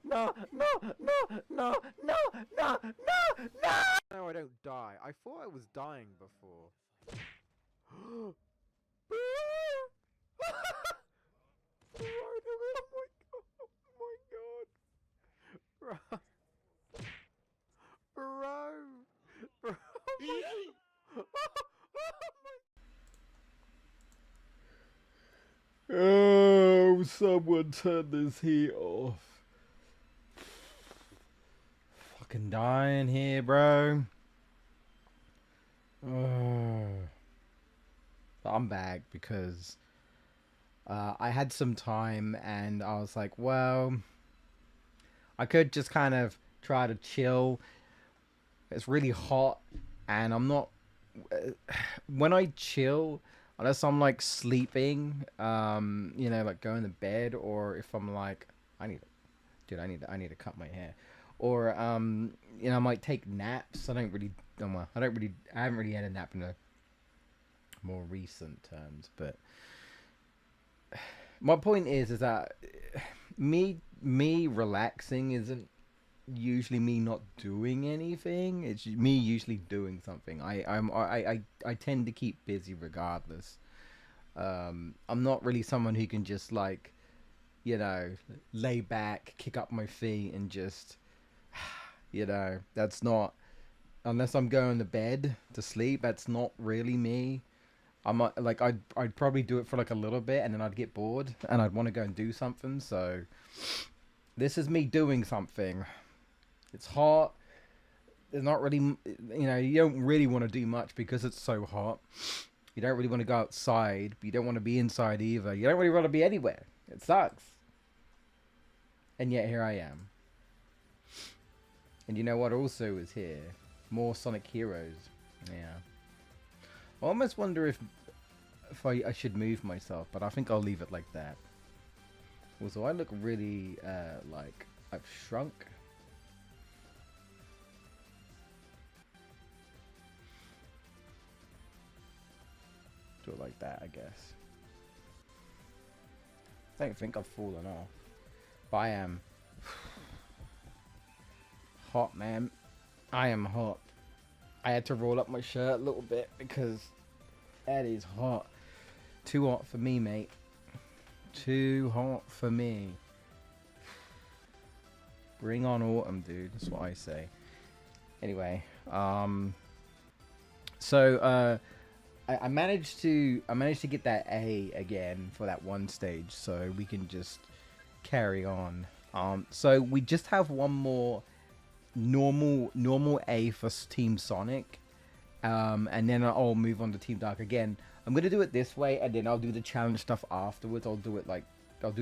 no, no, no, no, no, no, no, no! No, I don't die. I thought I was dying before. Oh my god. Bro. Bro. Oh, someone turn this heat off. Fucking dying here, bro. I'm back because I had some time and I was like, well, I could just kind of try to chill. It's really hot and I'm not. When I chill, unless I'm like sleeping, like going to bed, or if I'm like, I need to cut my hair, or I might take naps. I haven't really had a nap in a more recent terms, but my point is that me relaxing isn't usually me not doing anything. It's me usually doing something. I tend to keep busy regardless. I'm not really someone who can just like, lay back, kick up my feet, and just, that's not, unless I'm going to bed to sleep. That's not really me. I'd probably do it for like a little bit, and then I'd get bored, and I'd want to go and do something. So this is me doing something. It's hot. There's not really, you don't really want to do much because it's so hot. You don't really want to go outside, but you don't want to be inside either. You don't really want to be anywhere. It sucks. And yet here I am. And you know what also is here? More Sonic Heroes. Yeah. I almost wonder if I should move myself, but I think I'll leave it like that. Also, I look really, like I've shrunk. Do it like that, I guess. I don't think I've fallen off. But I am hot, man. I am hot. I had to roll up my shirt a little bit because that is hot. Too hot for me, mate. Too hot for me. Bring on autumn, dude. That's what I say. Anyway, so I managed to get that A again for that one stage, so we can just carry on. So we just have one more normal A for Team Sonic, and then I'll move on to Team Dark again. I'm gonna do it this way, and then I'll do the challenge stuff afterwards. I'll do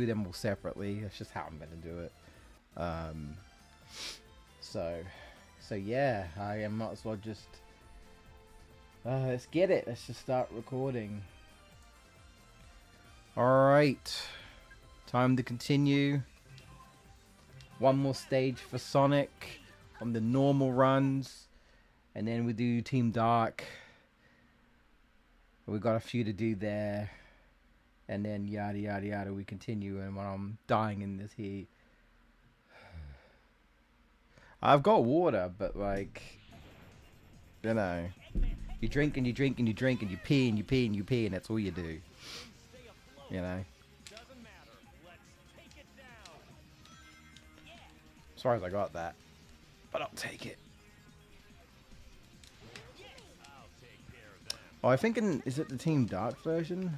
them all separately. That's just how I'm gonna do it. So yeah, I might as well just let's get it. Let's just start recording. All right, time to continue. One more stage for Sonic on the normal runs, and then we do Team Dark. We got a few to do there, and then yada yada yada. We continue, and when I'm dying in this heat, I've got water, but like, you drink and you drink and you drink and you pee and you pee and you pee, and that's all you do. As far as I got that, but I'll take it. Oh, I think is it the Team Dark version?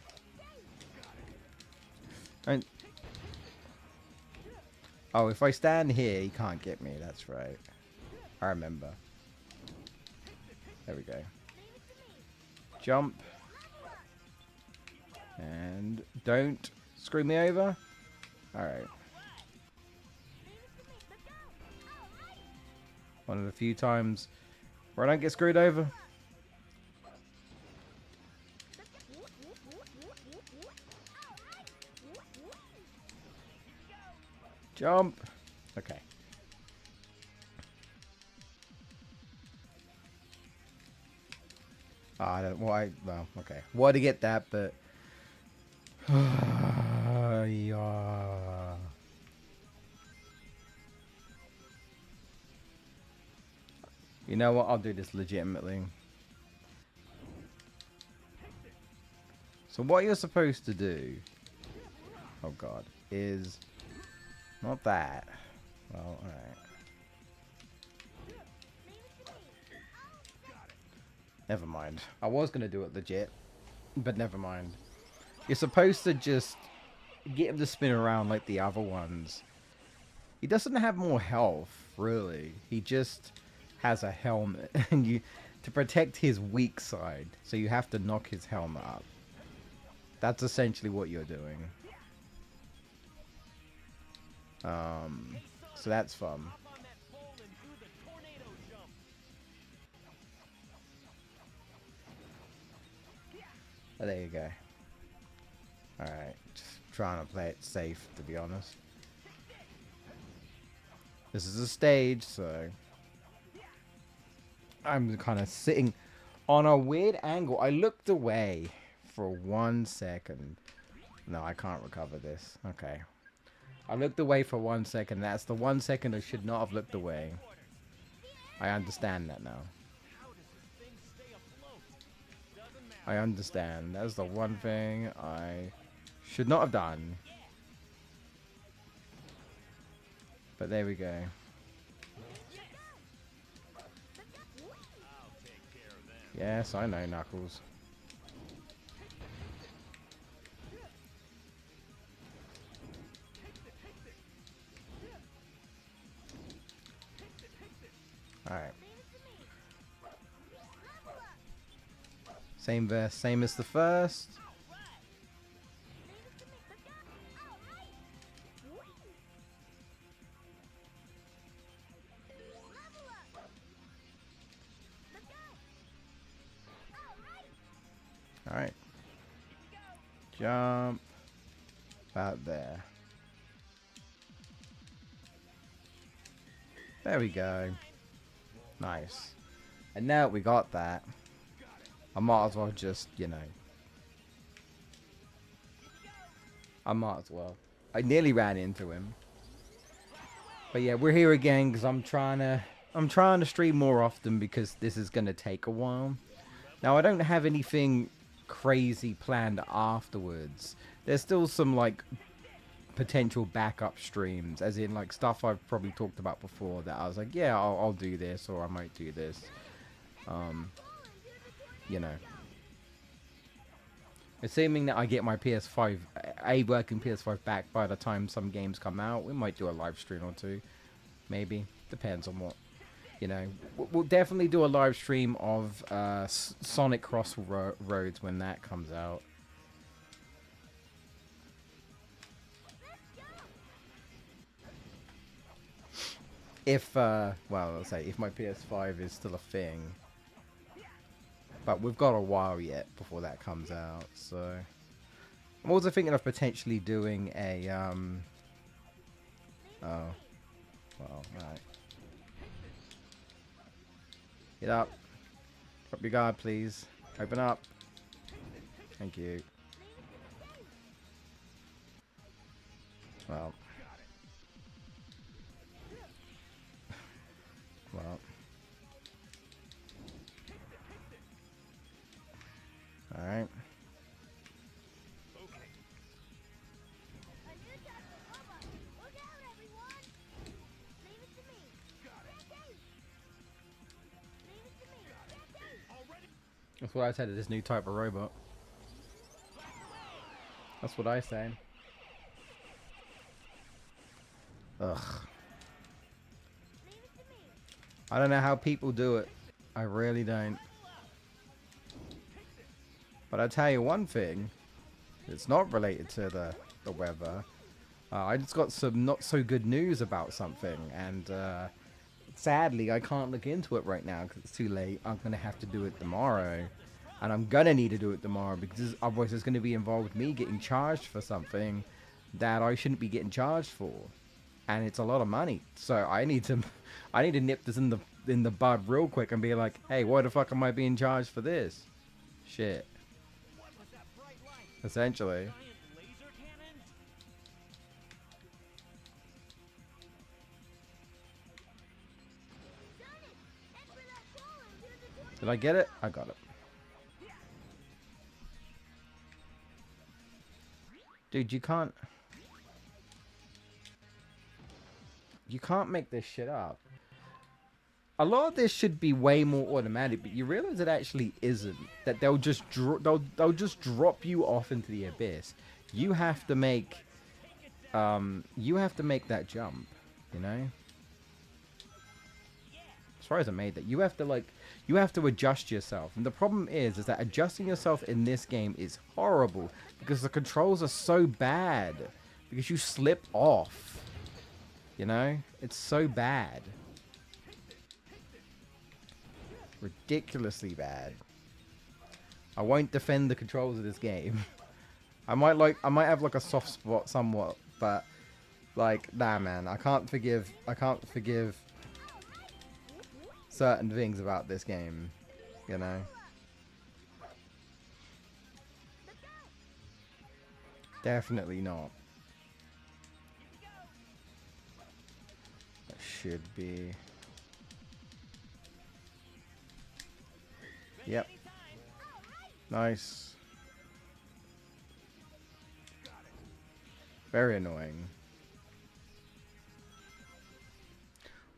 Oh, if I stand here, he can't get me. That's right. I remember. There we go. Jump. And don't screw me over. Alright. One of the few times where I don't get screwed over. Jump. Okay. I don't. Why? Well, okay. Why to get that? But yeah. You know what? I'll do this legitimately. So what you're supposed to do, oh god, is not that. Well, alright. Never mind. I was going to do it legit, but never mind. You're supposed to just get him to spin around like the other ones. He doesn't have more health, really. He just has a helmet, and you to protect his weak side, so you have to knock his helmet up. That's essentially what you're doing. So that's fun. Oh, there you go. Alright, just trying to play it safe, to be honest. This is a stage, so I'm kind of sitting on a weird angle. I looked away for 1 second. No, I can't recover this. Okay. I looked away for 1 second. That's the 1 second I should not have looked away. I understand that now. I understand. That's the one thing I should not have done. But there we go. Yes, I know, Knuckles. Alright. Same verse, same as the first. Alright. Jump. About there. There we go. Nice. And now we got that, I might as well just, you know. I might as well. I nearly ran into him. But yeah, we're here again because I'm trying to stream more often because this is going to take a while. Now, I don't have anything crazy planned afterwards. There's still some, like, potential backup streams, as in, like, stuff I've probably talked about before that I was like, yeah, I'll do this, or I might do this. You know. Assuming that I get my PS5, a working PS5 back by the time some games come out, we might do a live stream or two. Maybe. Depends on what. You know, we'll definitely do a live stream of Sonic Crossroads when that comes out. If, well, let's say, if my PS5 is still a thing. But we've got a while yet before that comes out, so... I'm also thinking of potentially doing a, Oh. Well, alright. Get up. Drop your guard, please. Open up. Thank you. Well. Well. Alright. That's what I said to this new type of robot. That's what I say. Ugh. I don't know how people do it. I really don't. But I tell you one thing. It's not related to the weather. I just got some not so good news about something. And sadly, I can't look into it right now because it's too late. I'm going to have to do it tomorrow. And I'm going to need to do it tomorrow because otherwise it's going to be involved with me getting charged for something that I shouldn't be getting charged for. And it's a lot of money. So I need to nip this in the bud real quick and be like, hey, why the fuck am I being charged for this? Shit. Essentially. Did I get it? I got it. Dude, you can't make this shit up. A lot of this should be way more automatic, but you realize it actually isn't. That they'll just drop you off into the abyss. You have to make that jump, you know? As far as I made that, you have to adjust yourself. And the problem is that adjusting yourself in this game is horrible because the controls are so bad. Because you slip off. You know? It's so bad. Ridiculously bad. I won't defend the controls of this game. I might have like a soft spot somewhat, but like, nah, man, I can't forgive certain things about this game, you know. Definitely not. That should be. Yep. Nice. Very annoying.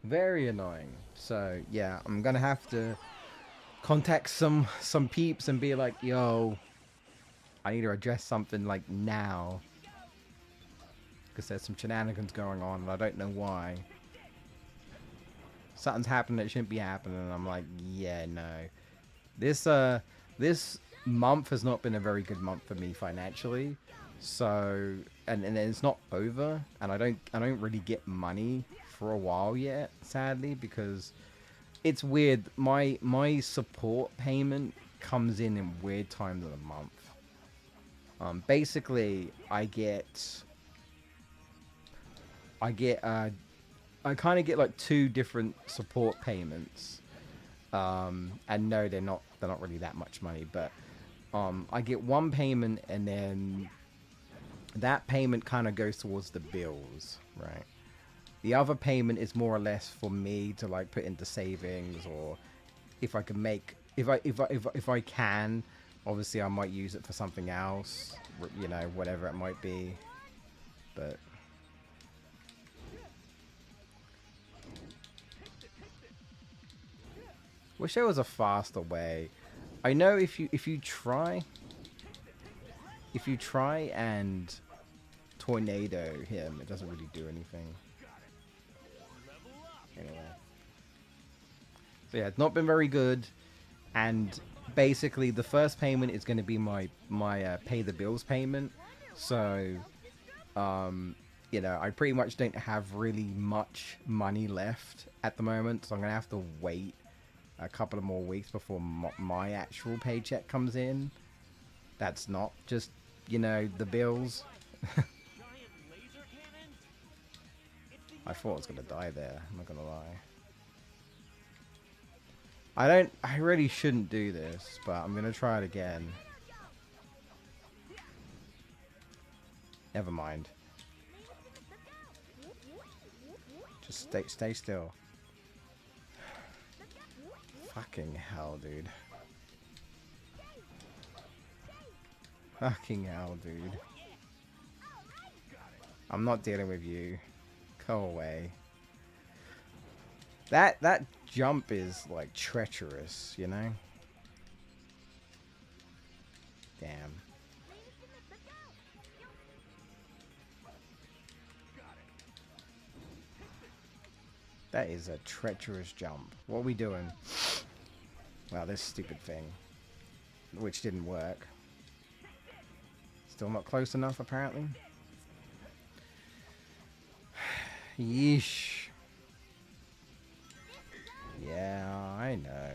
Very annoying. So yeah, I'm gonna have to contact some peeps and be like, yo, I need to address something like now. Because there's some shenanigans going on and I don't know why. Something's happening that shouldn't be happening and I'm like, yeah, no. This month has not been a very good month for me financially. So and it's not over and I don't really get money for a while yet, sadly, because it's weird. My support payment comes in weird times of the month. Basically I kind of get like two different support payments. And no, they're not really that much money, but I get one payment and then that payment kind of goes towards the bills, right? The other payment is more or less for me to like put into savings, or if I can make, if I can, obviously I might use it for something else, you know, whatever it might be, but. Wish there was a faster way. I know if you try and tornado him, it doesn't really do anything. Anyway. So yeah, it's not been very good, and basically the first payment is going to be my pay the bills payment. So you know, I pretty much don't have really much money left at the moment, so I'm going to have to wait a couple of more weeks before my actual paycheck comes in. That's not just, you know, the bills. I thought I was gonna die there, I'm not gonna lie. I really shouldn't do this, but I'm gonna try it again. Never mind. Just stay still. Fucking hell, dude. Fucking hell, dude. I'm not dealing with you. Go away. That jump is like treacherous, you know? Damn. That is a treacherous jump. What are we doing? Well, this stupid thing. Which didn't work. Still not close enough, apparently. Yeesh. Yeah, I know.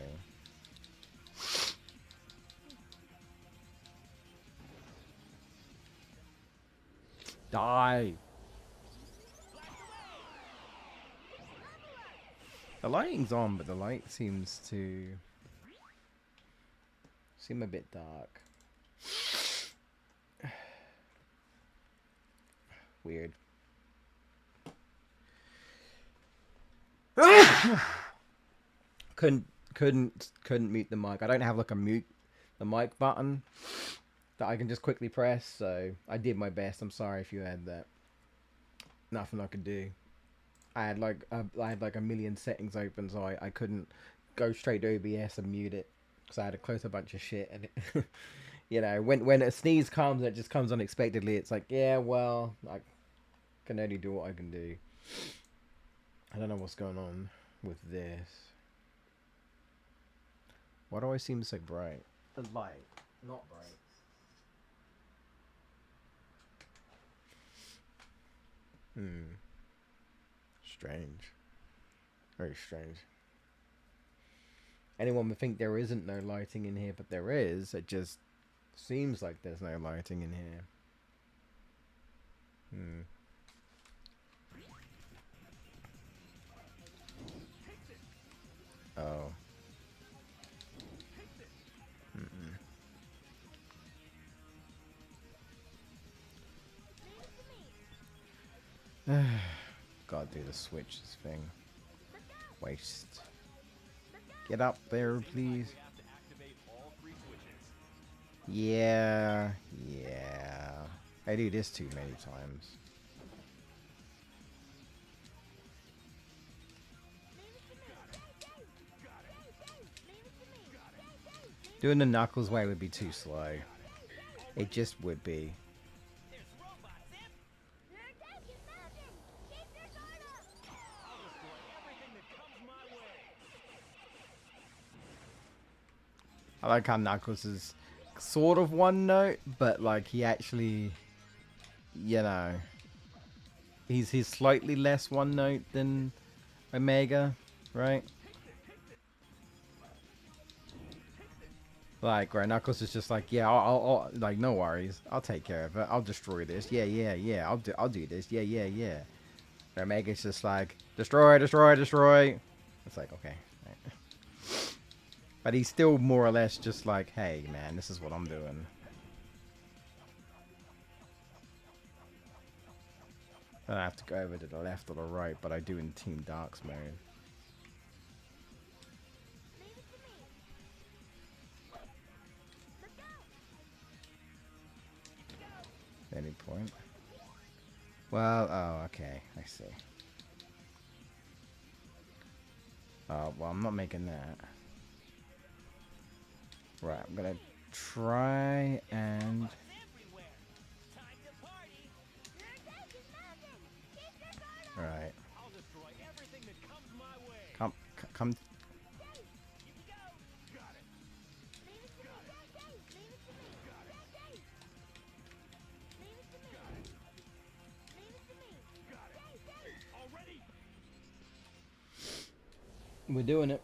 Die. The lighting's on, but the light seems to seem a bit dark. Weird. couldn't mute the mic. I don't have like a mute the mic button that I can just quickly press. So I did my best. I'm sorry if you had that. Nothing I could do. I had like a million settings open, so I couldn't go straight to OBS and mute it because I had to close a bunch of shit. And it, you know, when a sneeze comes, it just comes unexpectedly. It's like, yeah, well, I can only do what I can do. I don't know what's going on with this. Why do I seem so bright? The light, not bright. Strange. Very strange. Anyone would think there isn't no lighting in here, but there is. It just seems like there's no lighting in here. Oh. Gotta do the switches thing. Waste. Get up there, please. Yeah. I do this too many times. Doing the Knuckles way would be too slow. It just would be. I like how Knuckles is sort of one note, but like he actually, you know, he's slightly less one note than Omega, right? Like, where Knuckles is just like, yeah, I'll like, no worries, I'll take care of it. I'll destroy this. Yeah. I'll do this. Yeah. Omega's just like, destroy. It's like, okay. Right. But he's still more or less just like, hey, man, this is what I'm doing. I don't have to go over to the left or the right, but I do in Team Dark's mode. Any point? Well, oh, okay, I see. Well, I'm not making that. Right, I'm gonna try and... Right. Come. We're doing it.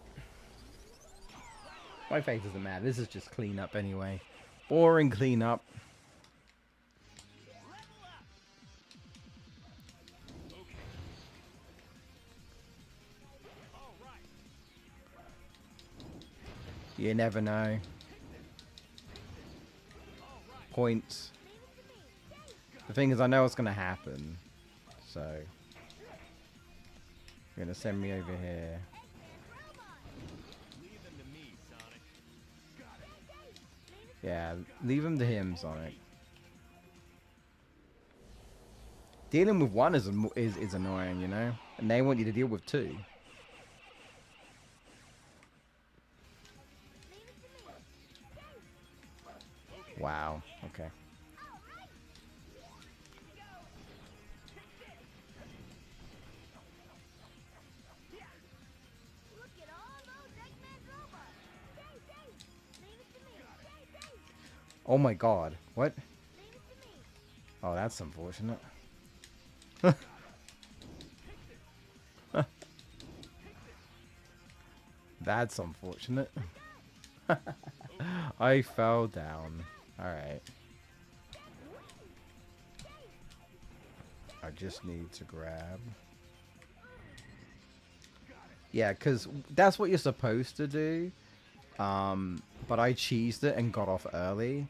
My face doesn't matter. This is just cleanup anyway. Boring cleanup. You never know. Points. The thing is, I know what's going to happen. So, you're going to send me over here. Yeah, leave him to him, Sonic. Dealing with one is annoying, you know? And they want you to deal with two. Wow, okay. Oh my god, what? Oh, that's unfortunate. That's unfortunate. I fell down. Alright. I just need to grab. Yeah, because that's what you're supposed to do. But I cheesed it and got off early.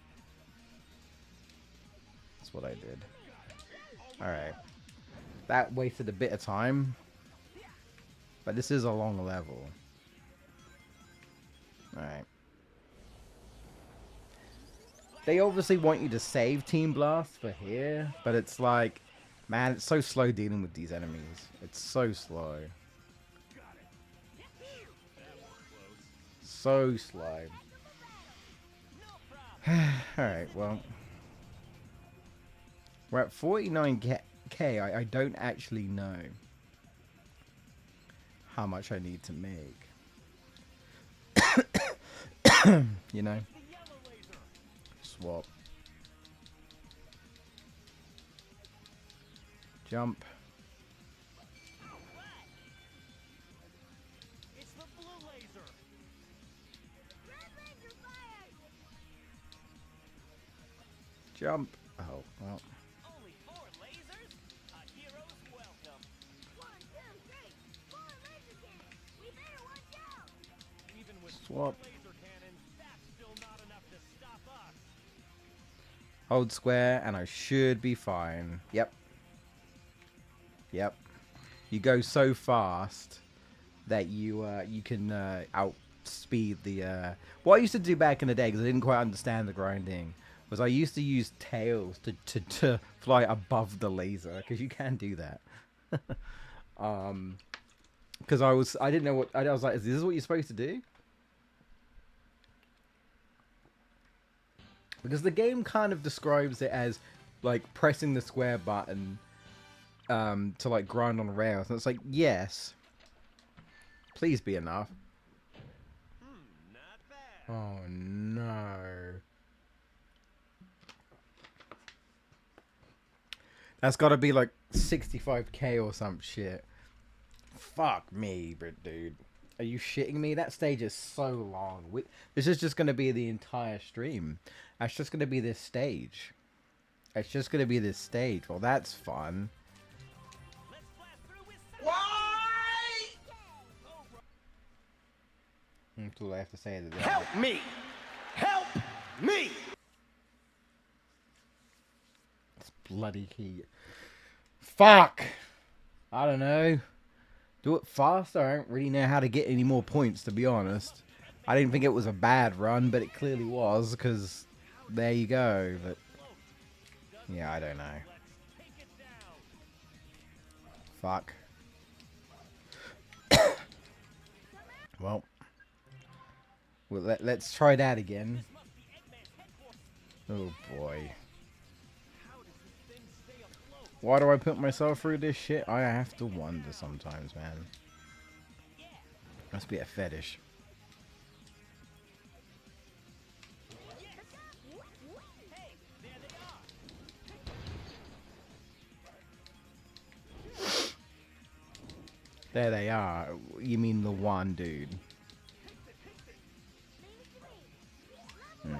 That's what I did. Alright. That wasted a bit of time. But this is a long level. Alright. They obviously want you to save Team Blast for here, but it's like, man, it's so slow dealing with these enemies. It's so slow. So slow. Alright, well. We're at 49k. I don't actually know how much I need to make. You know? Swap. Jump. It's the blue laser. Jump. Oh, well. Only 4 lasers? A hero's welcome. 1, 2, 3, 4 laser cannons. We better watch out. Even with 4 Swap. laser cannons, that's still not enough to stop us. Hold square and I should be fine. Yep. Yep. You go so fast that you can outspeed the what I used to do back in the day, because I didn't quite understand the grinding, was I used to use tails to fly above the laser, because you can do that. Because I didn't know what I was like, is this what you're supposed to do? Because the game kind of describes it as like pressing the square button to like grind on rails, and it's like, yes, please be enough. Not bad. Oh no, that's got to be like 65k or some shit. Fuck me, but dude, are you shitting me? That stage is so long. This is just gonna be the entire stream. That's just gonna be this stage. It's just gonna be this stage. Well, that's fun. Let's blast through with Why? That's all I have to say to that. Help me! Help me! It's bloody key. Fuck! I don't know. Do it faster. I don't really know how to get any more points, to be honest. I didn't think it was a bad run, but it clearly was, because there you go. But yeah, I don't know. take it down. Fuck. Well, let's try that again. Oh boy. Why do I put myself through this shit? I have to wonder sometimes, man. Must be a fetish. There they are. You mean the one dude? Hmm.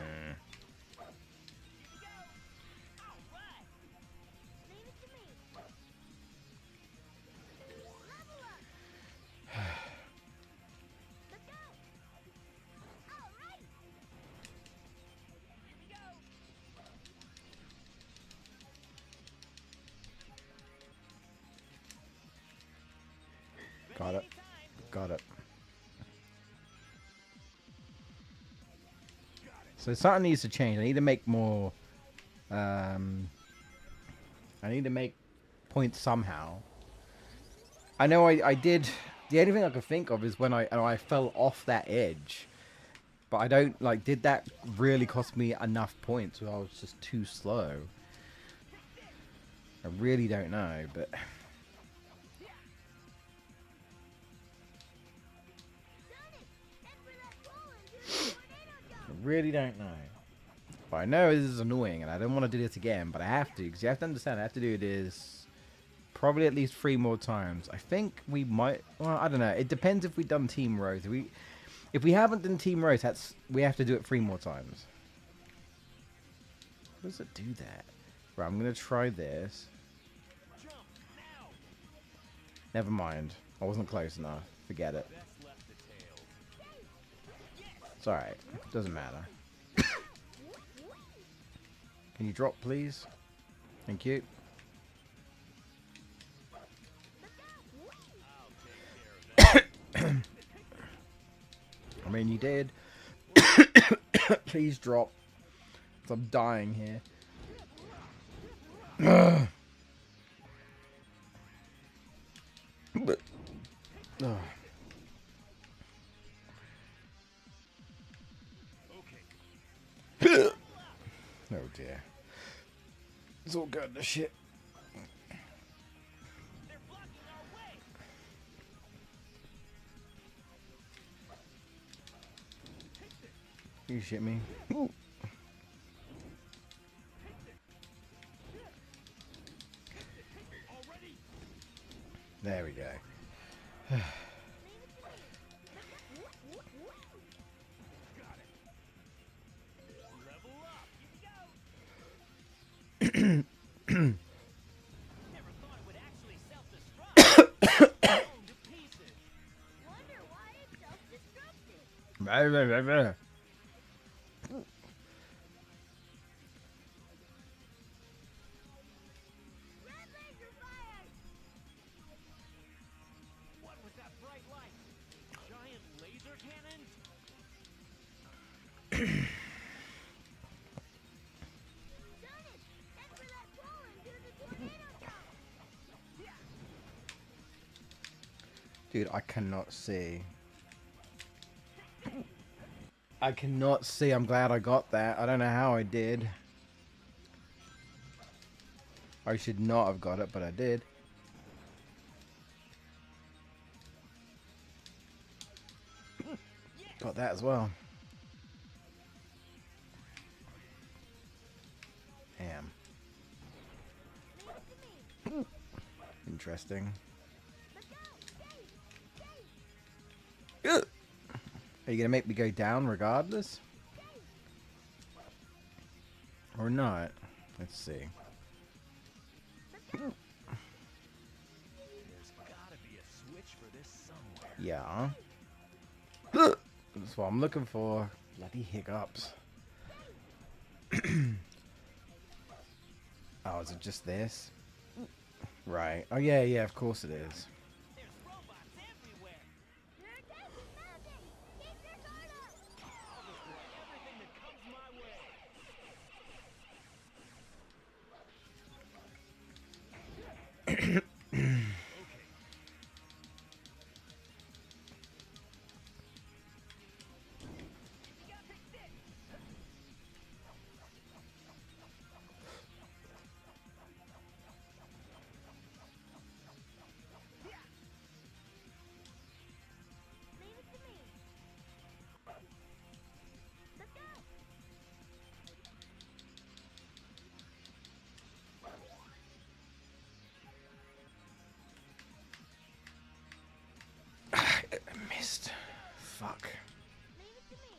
Got it. Got it. So something needs to change. I need to make more. I need to make points somehow. I know I did. The only thing I could think of is when I fell off that edge. But I don't like. Did that really cost me enough points? Or I was just too slow. I really don't know, but. I really don't know. But I know this is annoying and I don't want to do this again, but I have to, because you have to understand I have to do this probably at least 3 more times. I think we might, well, I don't know. It depends if we've done Team Rose. If we haven't done Team Rose, we have to do it 3 more times. How does it do that? Right, I'm going to try this. Never mind. I wasn't close enough. Forget it. It's alright. Doesn't matter. Can you drop, please? Thank you. I mean, you did. Please drop. 'Cause I'm dying here. Ugh. Ugh. Oh dear. It's all good to shit. They're blocking our way. You shit me. Ooh. Already. There we go. Level up. Here we go. Never thought it would actually self-destruct. Blown to pieces. Wonder why it self-destructed. Blah, blah, blah, blah. Red laser fired. What was that bright light? Giant laser cannons? Jonas, head for that pole and do the tornado jump. Dude, I cannot see. I cannot see. I'm glad I got that. I don't know how I did. I should not have got it, but I did. Got that as well. Damn. Interesting. Let's go. Chase. Are you gonna make me go down regardless? Or not? Let's see. There's gotta be a switch for this somewhere. Yeah. That's what I'm looking for. Bloody hiccups. Oh, is it just this? Right. Oh, yeah, yeah, of course it is. There's robots everywhere. You're attacking Mountain. Keep your guard up. I'll destroy everything that comes my way. You gotta fix this. Leave it to me. Let's go. I missed. Fuck. Leave it to me.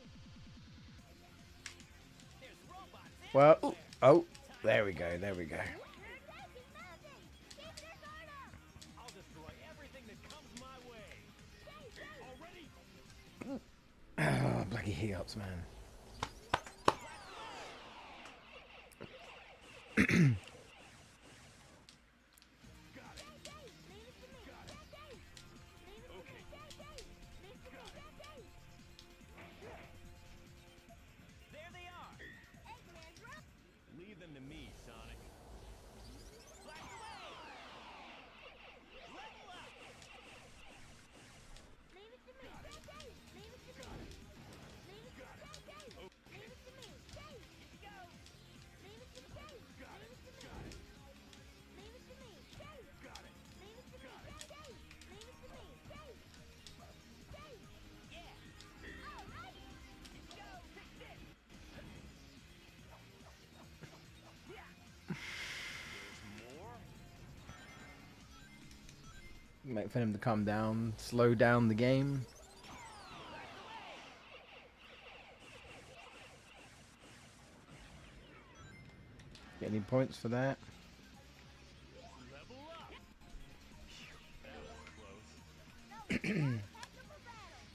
There's robots Well, everywhere. oh, there we go, there we go. You're attacking Mountain. Keep your guard up. I'll destroy everything that comes my way. Already? Oh, bloody hiccups, man. There they are. Leave them to me, Sonic. Blast away! Level up! Yeah! Go, fix this! There's more? Wait for him to calm down, slow down the game. Get any points for that? Level up! That was close.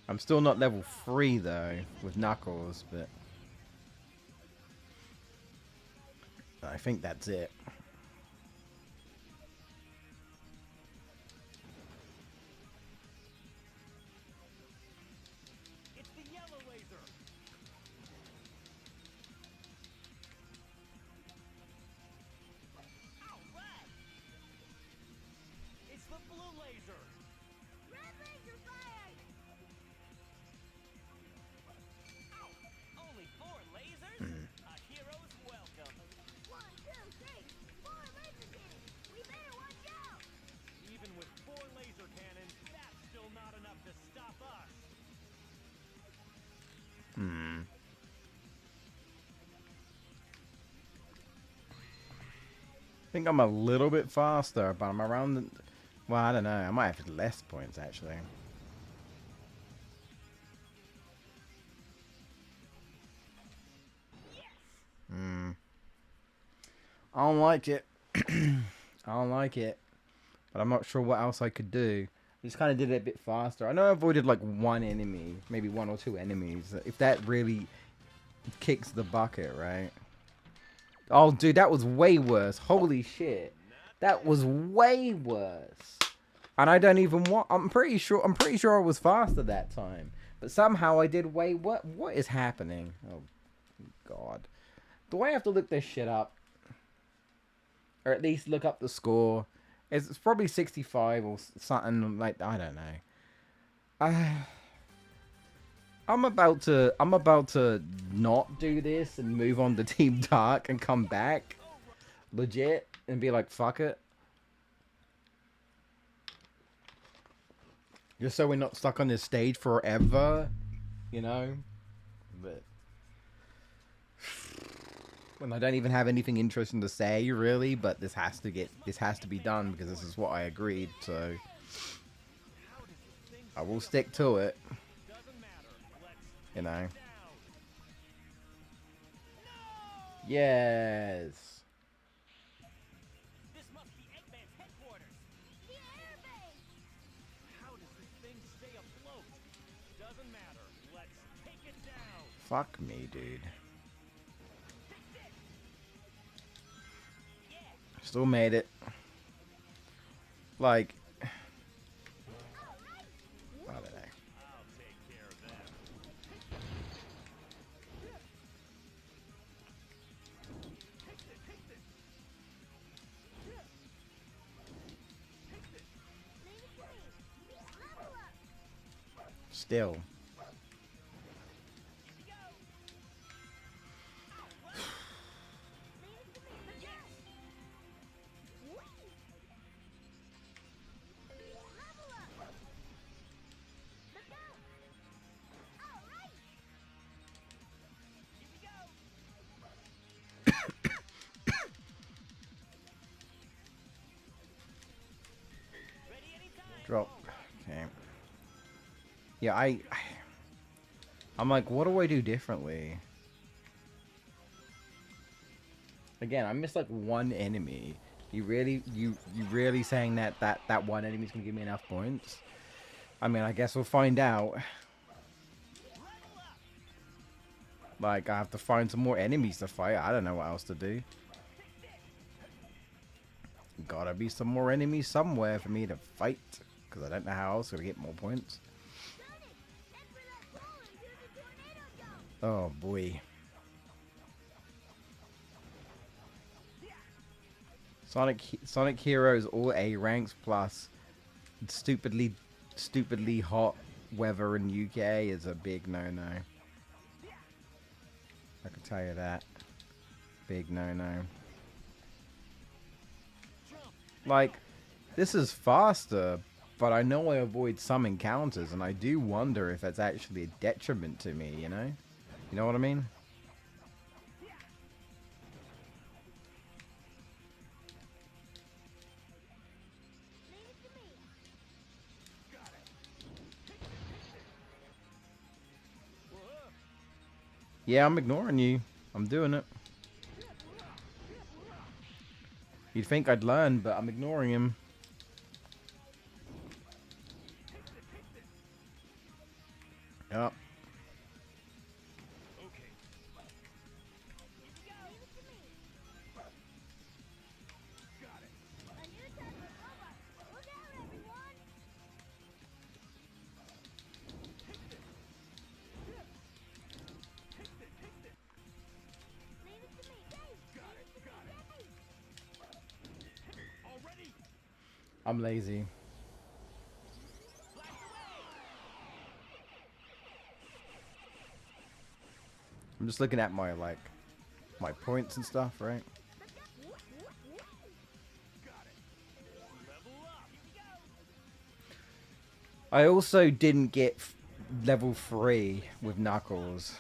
I'm still not level 3 though, with Knuckles, but I think that's it. It's the yellow laser! I think I'm a little bit faster, but I'm around the... Well, I don't know. I might have less points, actually. I don't like it. I don't like it. But I'm not sure what else I could do. I just kind of did it a bit faster. I know I avoided like one enemy, maybe one or two enemies. If that really kicks the bucket, right? Oh, dude, that was way worse. Holy shit. That was way worse. And I don't even want... I'm pretty sure I was faster that time. But somehow I did way... What is happening? Oh, God. Do I have to look this shit up? Or at least look up the score. It's probably 65 or something like... I don't know. I'm about to not do this and move on to Team Dark and come back legit and be like, fuck it. Just so we're not stuck on this stage forever, you know? But when I don't even have anything interesting to say really, but this has to be done because this is what I agreed, so I will stick to it. You know. Yes. This must be Eggman's headquarters. The airbase! How does this thing stay afloat? Doesn't matter. Let's take it down. Fuck me, dude. Still made it. Like, I don't know. I'll take care of that. Leave it to me. Level up! Still. Leave it to me. Yes! Whee! Level up! Let's go! All right! Here we go. Ready anytime. Drop. Okay. Yeah, I'm like, what do I do differently? Again, I missed like one enemy. You really saying that one enemy's gonna give me enough points? I mean, I guess we'll find out. Like, I have to find some more enemies to fight. I don't know what else to do. Gotta be some more enemies somewhere for me to fight. Because I don't know how else to get more points. Oh, boy. Sonic Heroes all A ranks plus stupidly hot weather in UK is a big no-no. I can tell you that. Big no-no. Like, this is faster, but I know I avoid some encounters, and I do wonder if that's actually a detriment to me, you know? You know what I mean? Leave it to me. Yeah, I'm ignoring you. I'm doing it. You'd think I'd learn, but I'm ignoring him. Yep. Okay. Leave it to me. Got it. A new type of robot. Look out, everyone! Leave it to me. Got it. Got it. Already. I'm lazy. I'm just looking at my, like, my points and stuff, right? Level up. I also didn't get level 3 with Knuckles.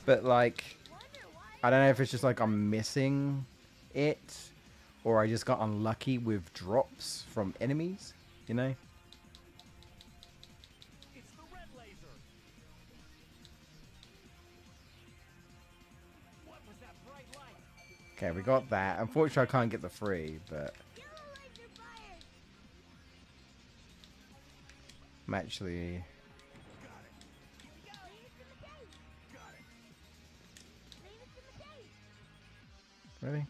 But like, Wonder why I don't know if it's just like I'm missing it, or I just got unlucky with drops from enemies, you know? It's the red laser. What was that bright light? Okay, we got that. Unfortunately, I can't get the free, but yellow laser fire? I'm actually... Leave it to McKay. Leave it to McKay. Really?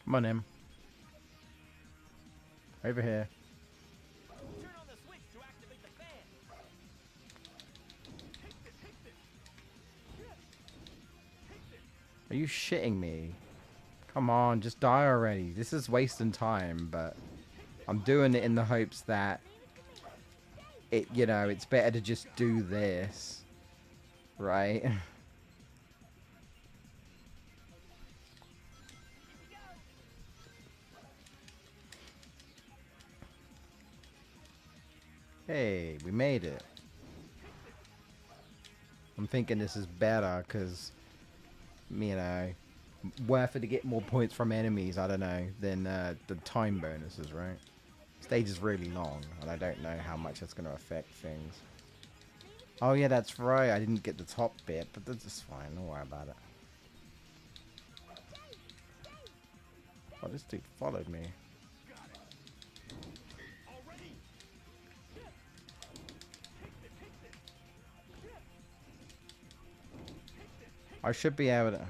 Come on, Em. Over here. Turn on the switch to activate the fan. Are you shitting me? Come on, just die already. This is wasting time, but I'm doing it in the hopes that it, you know, it's better to just do this, right? Hey, we made it. I'm thinking this is better because, you know, worth it to get more points from enemies, I don't know, than the time bonuses, right? Stage is really long, and I don't know how much that's going to affect things. Oh yeah, that's right, I didn't get the top bit, but that's just fine, don't worry about it. Oh, this dude followed me. I should be able to... Okay.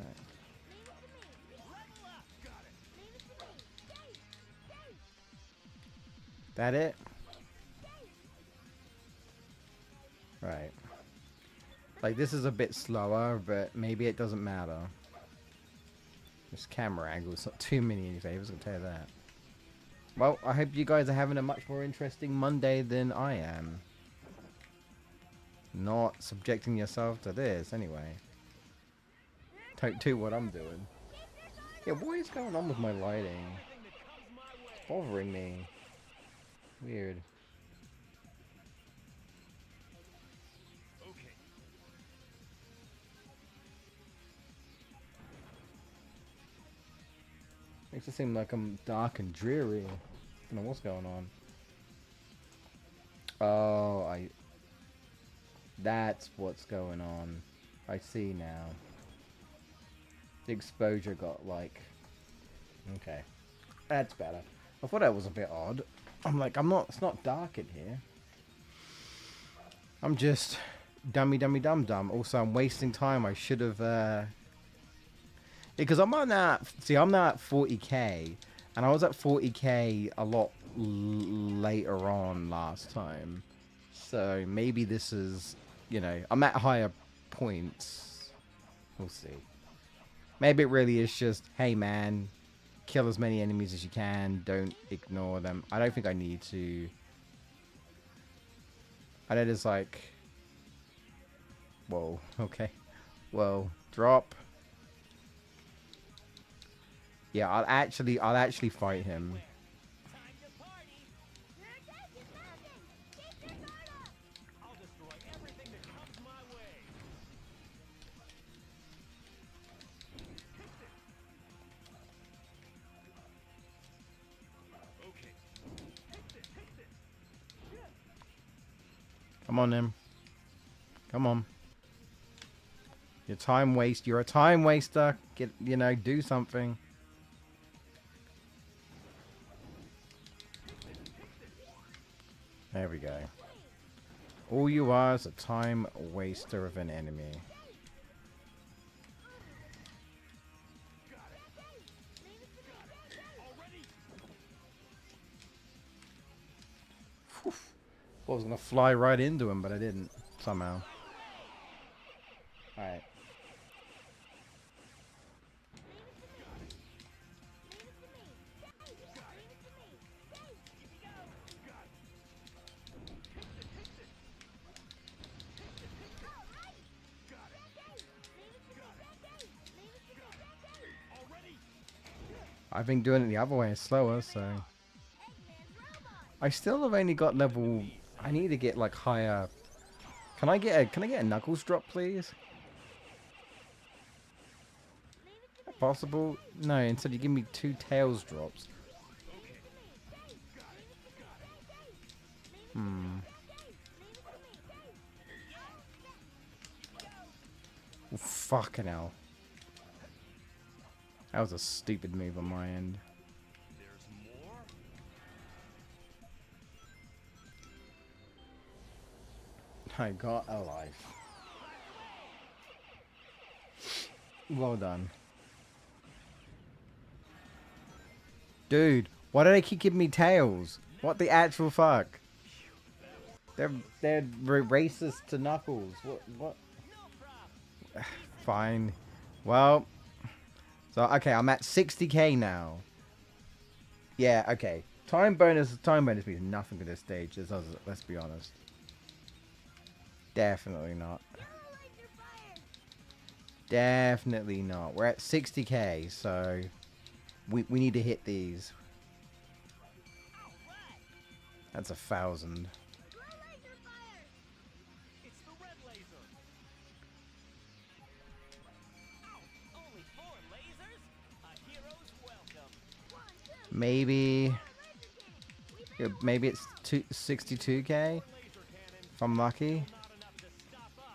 Alright. That it? Right. Like, this is a bit slower, but maybe it doesn't matter. This camera angle is not too many any favors, I'll tell you that. Well, I hope you guys are having a much more interesting Monday than I am. Not subjecting yourself to this, anyway. Don't do what I'm doing. Yeah, what is going on with my lighting? It's bothering me. Weird. Okay. Makes it seem like I'm dark and dreary. I don't know what's going on. Oh, that's what's going on. I see now. The exposure got like... Okay. That's better. I thought that was a bit odd. I'm like, it's not dark in here. I'm just dummy dum. Also, I'm wasting time. I should have, because I'm on that, see, I'm now at 40k, and I was at 40k a lot later on last time. So maybe this is, you know, I'm at higher points. We'll see. Maybe it really is just, hey man, kill as many enemies as you can, don't ignore them. I don't think I need to. I know there's like... Whoa, okay. Whoa, drop. Yeah, I'll actually fight him. Time to party. You're taking Falcon. Keep your guard up. I'll destroy everything that comes my way. Okay. Come on, him. Come on. You're time waste. You're a time waster. Get, you know, do something. There we go. All you are is a time waster of an enemy. Whew. I was gonna fly right into him, but I didn't. Somehow. Alright. I've been doing it the other way, slower, so. I still have only got level. I need to get like higher. Can I get a Knuckles drop, please? Possible? No, instead you give me 2 Tails drops. Hmm. Oh, fucking hell. That was a stupid move on my end. I got a life. Well done. Dude, why do they keep giving me tails? What the actual fuck? They're racist to Knuckles. What? Fine. Well, so okay, I'm at 60k now. Yeah, okay. Time bonus means nothing to this stage. Let's be honest. Definitely not. Definitely not. We're at 60k, so we need to hit these. That's 1,000. It's the red laser. Only 4 lasers? A hero's welcome. Maybe it's 62k if I'm lucky. Not enough to stop us.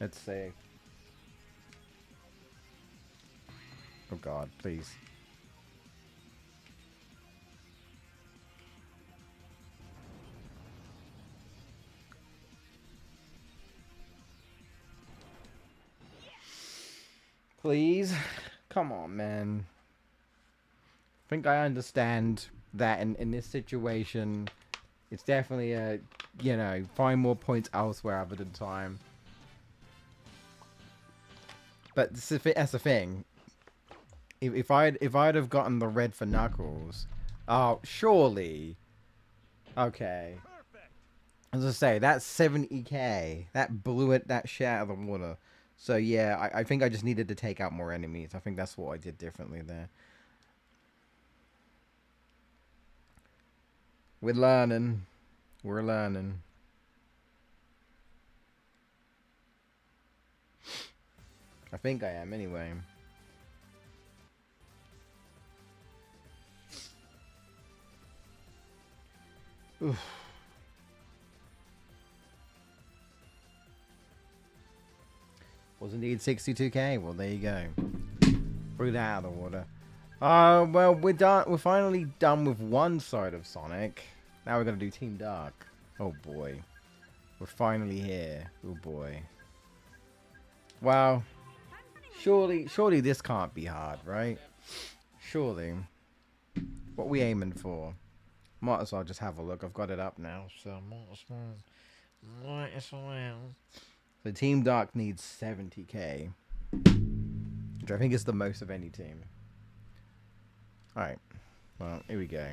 Let's see. Oh god, please. Please. Come on, man. I think I understand that in this situation, it's definitely a, you know, find more points elsewhere other than time. But that's the thing. If I'd have gotten the red for Knuckles, oh surely. Okay. Perfect. As I say, that's 70k. That blew it that shit out of the water. So yeah, I think I just needed to take out more enemies. I think that's what I did differently there. We're learning. We're learning. I think I am anyway. Oof. Was indeed 62k. Well, there you go. Threw that out of the water. Well, we're done. We're finally done with one side of Sonic. Now we're gonna do Team Dark. Oh boy, we're finally here. Oh boy. Wow. Surely this can't be hard, right? Surely. What we aiming for? Might as well just have a look. I've got it up now, so might as well. So Team Dark needs 70k, which I think is the most of any team. Alright, well, here we go.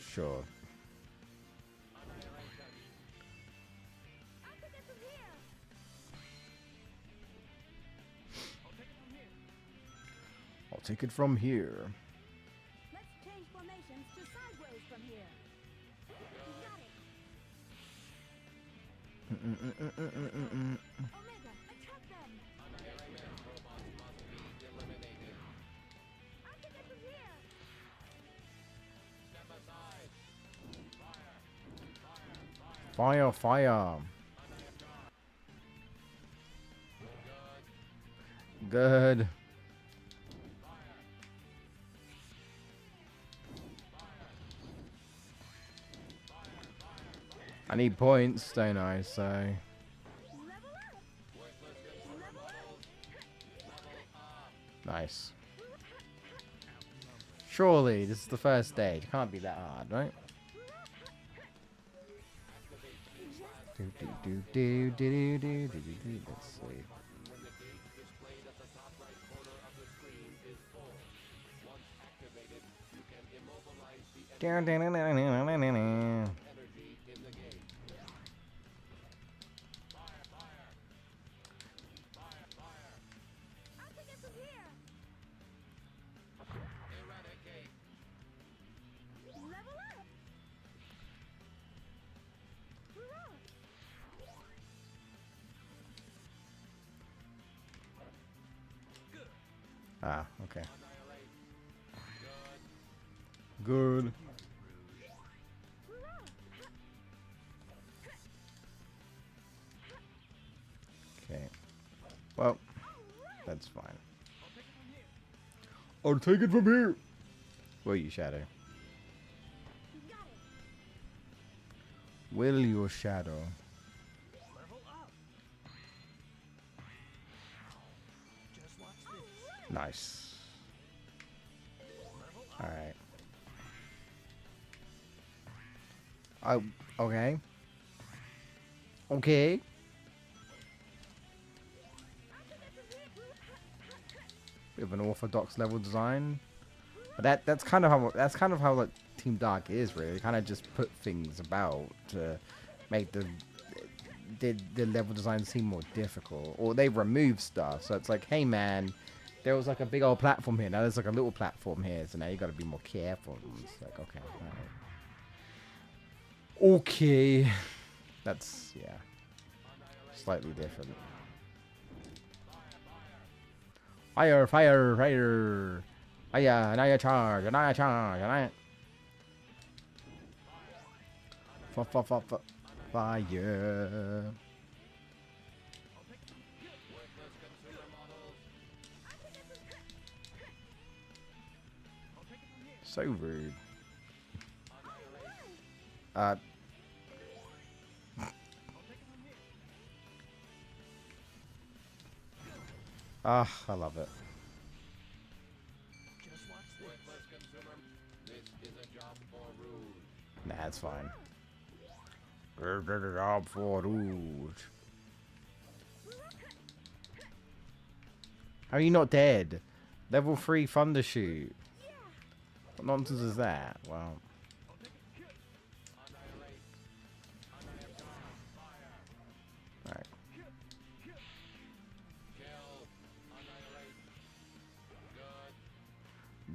Sure. I'll take it from here. Let's change formations to sideways from here. You got it. Omega, attack them. I'll take it from here. Fire, fire. Good. I need points, don't I? So. Level up. Level up. Nice. Surely, this is the first stage. Can't be that hard, right? Let's see. Ah, okay. Good. Okay. Well, that's fine. I'll take it from here. Will you, Shadow? Will your Shadow? Nice. Alright. Oh, okay. Okay. Bit of an orthodox level design. But that's kind of how like Team Dark is really. They kind of just put things about to make the level design seem more difficult, or they remove stuff. So it's like, hey man, there was like a big old platform here. Now there's like a little platform here. So now you got to be more careful. And it's like, okay, all right. Okay, that's yeah, slightly different. Fire, fire, fire. Anaya charge, anaya charge, anaya. Fire. So rude. Ah, I love it. Nah, it's fine. Job for Rouge. How are you not dead? Level 3 Thunder Shoot. What nonsense is that? Well. Alright.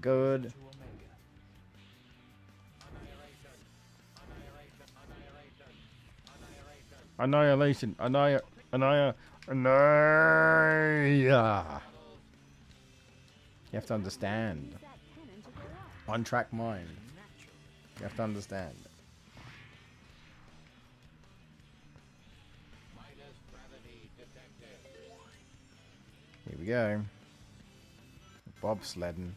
Good. Annihilation. Annihilation. You have to understand. One track mind. You have to understand. Here we go. Bobsledding.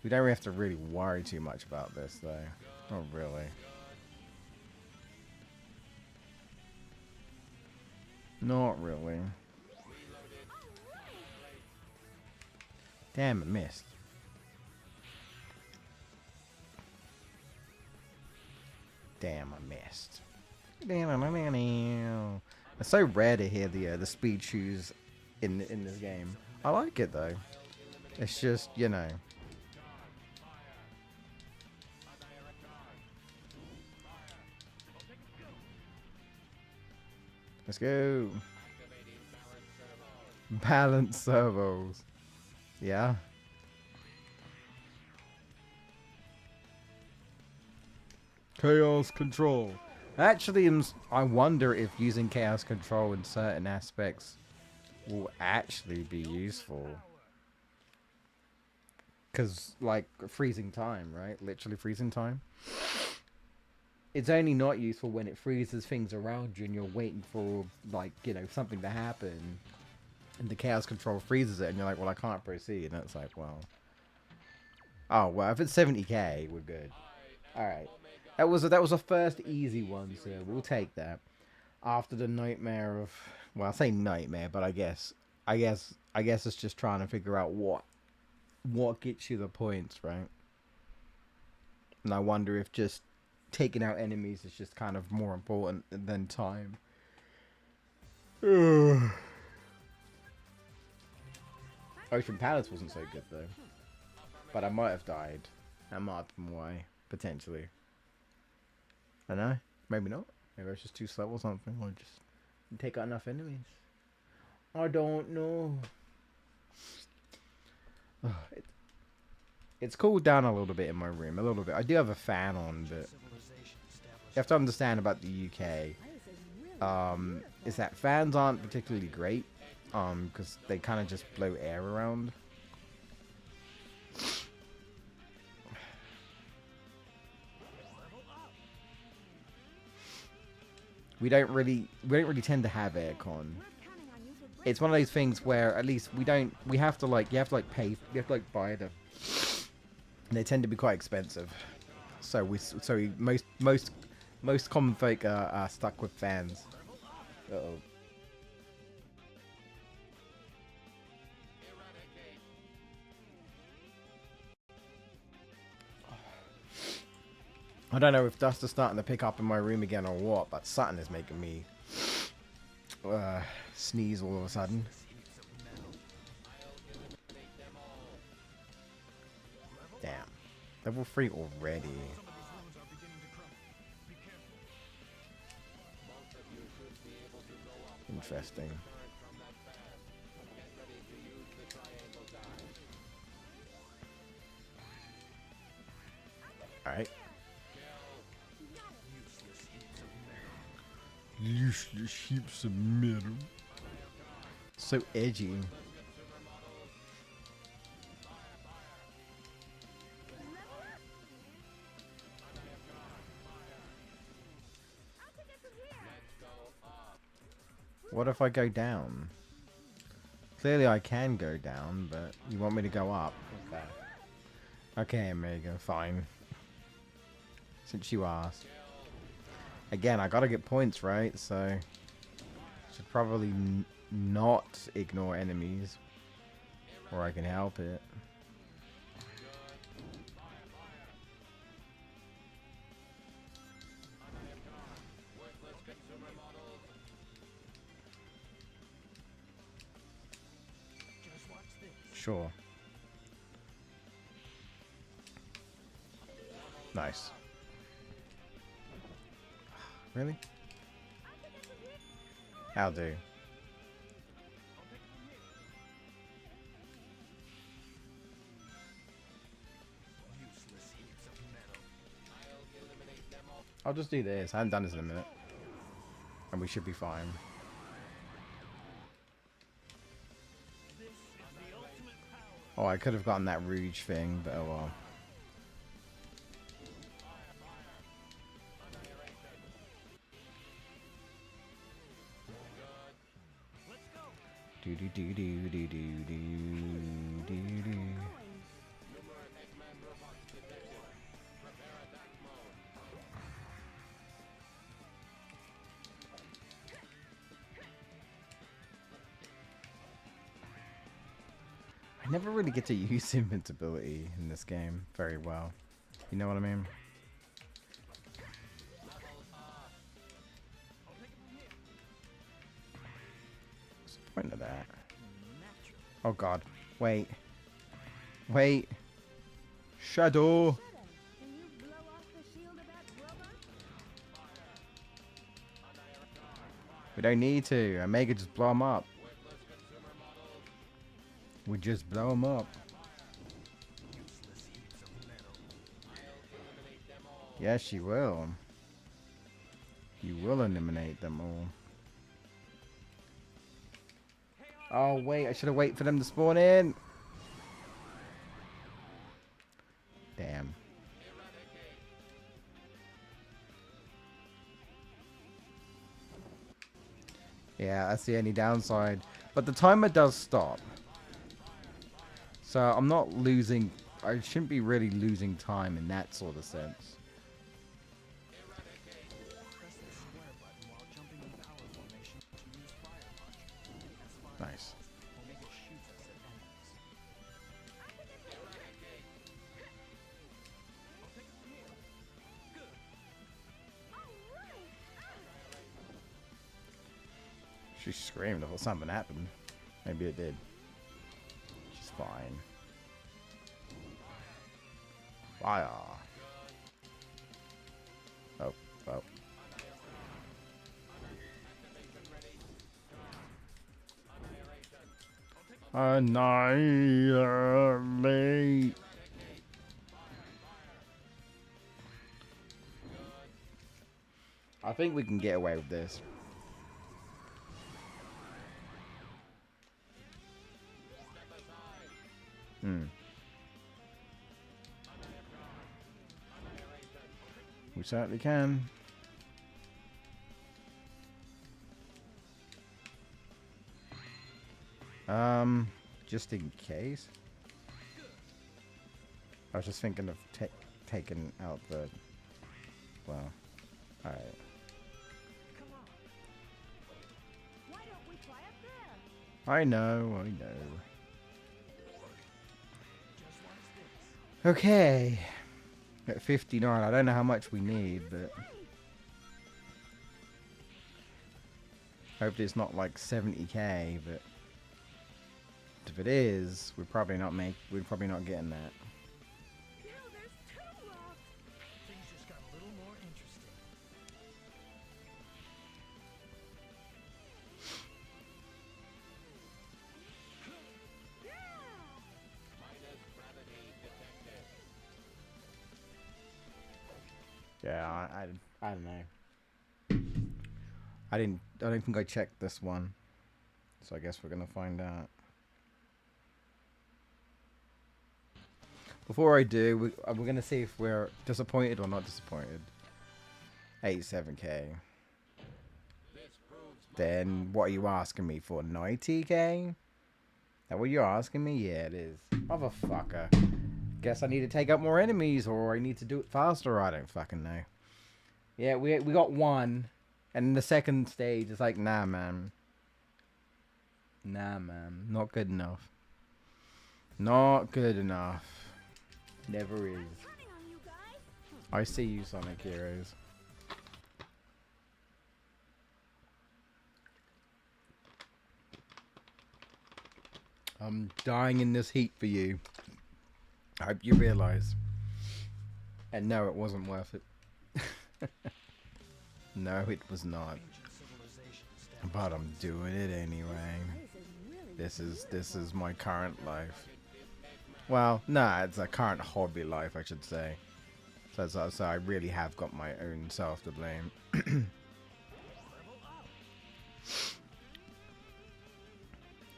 We don't have to really worry too much about this though. Not really. Not really. Damn, I missed. Damn, I missed. It's so rare to hear the speed shoes in this game. I like it though. It's just, you know. Let's go. Balance servos. Yeah. Chaos control. Actually, I wonder if using chaos control in certain aspects will actually be useful. Because, like, freezing time, right? Literally freezing time. It's only not useful when it freezes things around you and you're waiting for, like, you know, something to happen. And the chaos control freezes it and you're like, well, I can't proceed. And it's like, well. Oh, well, if it's 70k, we're good. Alright. That was a first easy one, so we'll take that. After the nightmare of, well, I say nightmare, but I guess it's just trying to figure out what gets you the points, right? And I wonder if just taking out enemies is just kind of more important than time. Ocean Palace wasn't so good though, but I might have died. That might have been why, potentially. I don't know. Maybe not. Maybe I was just too slow or something, or just didn't take out enough enemies. I don't know. It's cooled down a little bit in my room, a little bit. I do have a fan on, but you have to understand about the UK. Is that fans aren't particularly great, because they kind of just blow air around. we don't really tend to have aircon. We're counting on you to break It's one of those things where at least we have to like pay, you have to like buy them. They tend to be quite expensive. So most common folk are stuck with fans. Uh-oh. I don't know if dust is starting to pick up in my room again or what, but something is making me sneeze all of a sudden. Damn. Level 3 already. Interesting. Alright. Useless heaps of metal. So edgy. What if I go down? Clearly I can go down, but you want me to go up? Okay. Okay, Omega, fine. Since you asked. Again, I gotta get points, right? So should probably not ignore enemies, or I can help it. Sure. Nice. Really? I'll do. I'll just do this. I haven't done this in a minute. And we should be fine. Oh, I could have gotten that Rouge thing, but oh well. Do do do do do do do do do. I never really get to use invincibility in this game very well. You know what I mean? What's the point of that? Oh god. Wait. Wait. Shadow! Can you blow off the shield of that robot? We don't need to. Omega just blow him up. We just blow him up. Yes, you will. You will eliminate them all. Oh, wait. I should have waited for them to spawn in. Damn. Yeah, that's the only downside. But the timer does stop. So I'm not losing... I shouldn't be really losing time in that sort of sense. Nice. She screamed. I thought something happened. Maybe it did. She's fine. Fire. Oh, oh. Annihilate. I think we can get away with this. We certainly can. Just in case. I was just thinking of taking out the... Well, alright. Come on. Why don't we try up there? I know, I know. Just watch this. Okay. At 59, I don't know how much we need, but... Hopefully it's not like 70k, but... If it is, we're probably not getting that. Ew, there's two rocks. Things just got a little more interesting. Yeah. Yeah, I don't know. I don't think I checked this one. So I guess we're gonna find out. Before I do, we're gonna see if we're disappointed or not disappointed. 87k. Then what are you asking me for? 90k? Is that what you're asking me? Yeah, it is. Motherfucker. Guess I need to take out more enemies, or I need to do it faster. I don't fucking know. Yeah, we got one, and in the second stage, it's like, nah, man. Nah, man. Not good enough. Not good enough. Never is. Counting on you guys. I see you, Sonic Heroes. I'm dying in this heat for you. I hope you realize. And no, it wasn't worth it. No, it was not. Ancient civilizations down But I'm doing it anyway. This is really This is my current life. Well, nah, it's a current hobby life, I should say. So I really have got my own self to blame.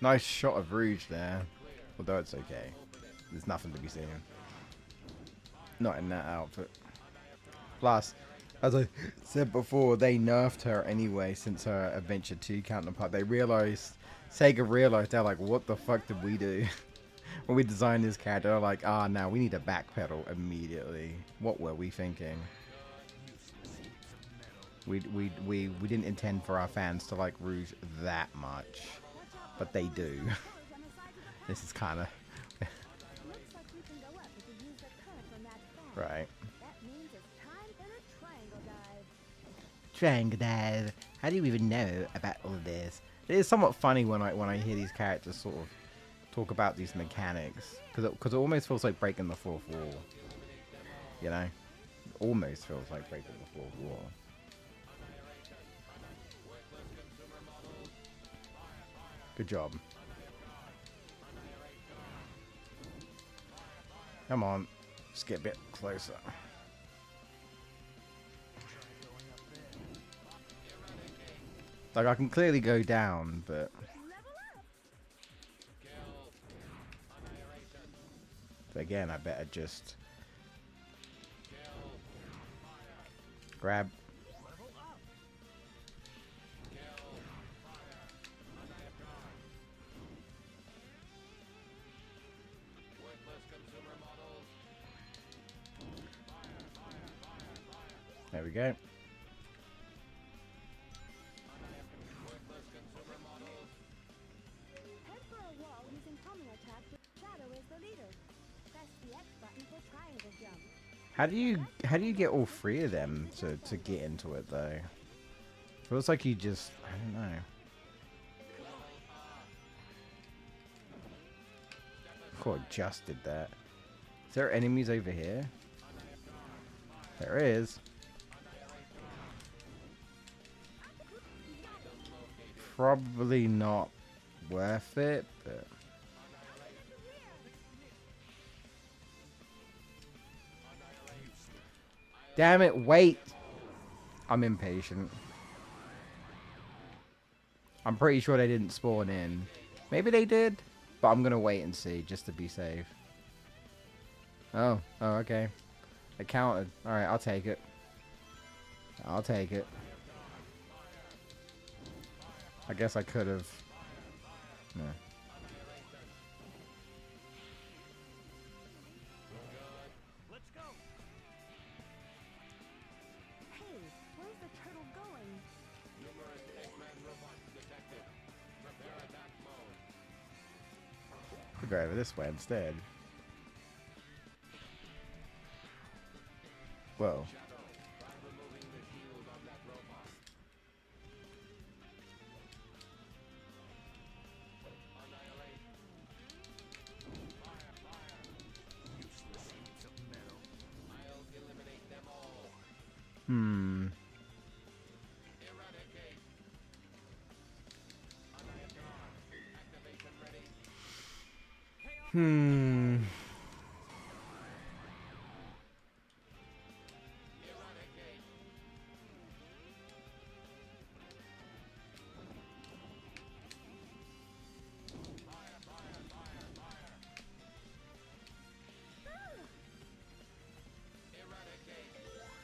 Nice shot of Rouge there. Although it's okay. There's nothing to be seen. Not in that outfit. Plus, as I said before, they nerfed her anyway since her Adventure 2 counterpart. They realized, Sega realized, they're like, what the fuck did we do? When we designed this character, they're like, ah, now we need to backpedal immediately. What were we thinking? We didn't intend for our fans to like Rouge that much. But they do. This is kind of... looks like we can go up if we use the current from that fan. right. That means it's time for the triangle dive. Triangle dive. How do you even know about all of this? It is somewhat funny when I hear these characters sort of talk about these mechanics, because it almost feels like breaking the fourth wall. You know, it almost feels like breaking the fourth wall. Good job. Come on, just get a bit closer. Like, I can clearly go down, but... But again, I better just... grab... There we go. Head for a wall using homing attack with Shadow as the leader. Press the X button for triangle jump. How do you get all three of them to get into it though? Feels like you just, I don't know. Cool, I just did that. Is there enemies over here? There is. Probably not worth it, but... Damn it, wait! I'm impatient. I'm pretty sure they didn't spawn in. Maybe they did, but I'm gonna wait and see, just to be safe. Oh, okay. It counted. Alright, I'll take it. I'll take it. I guess I could have... No. We'll go over this way instead. Whoa. Hmm. Hmm.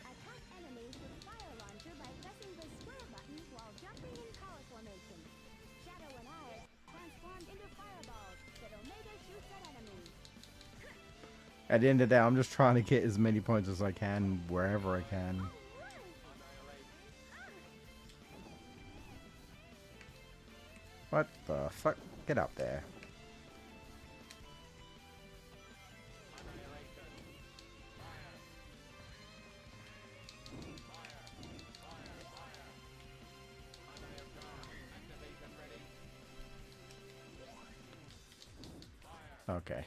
Attack enemies with fire launcher by pressing the square button while jumping in power formation. Shadow and I are transformed into fireballs that Omega shoots at enemies. At the end of the day, I'm just trying to get as many points as I can wherever I can. What the fuck? Get up there. Okay.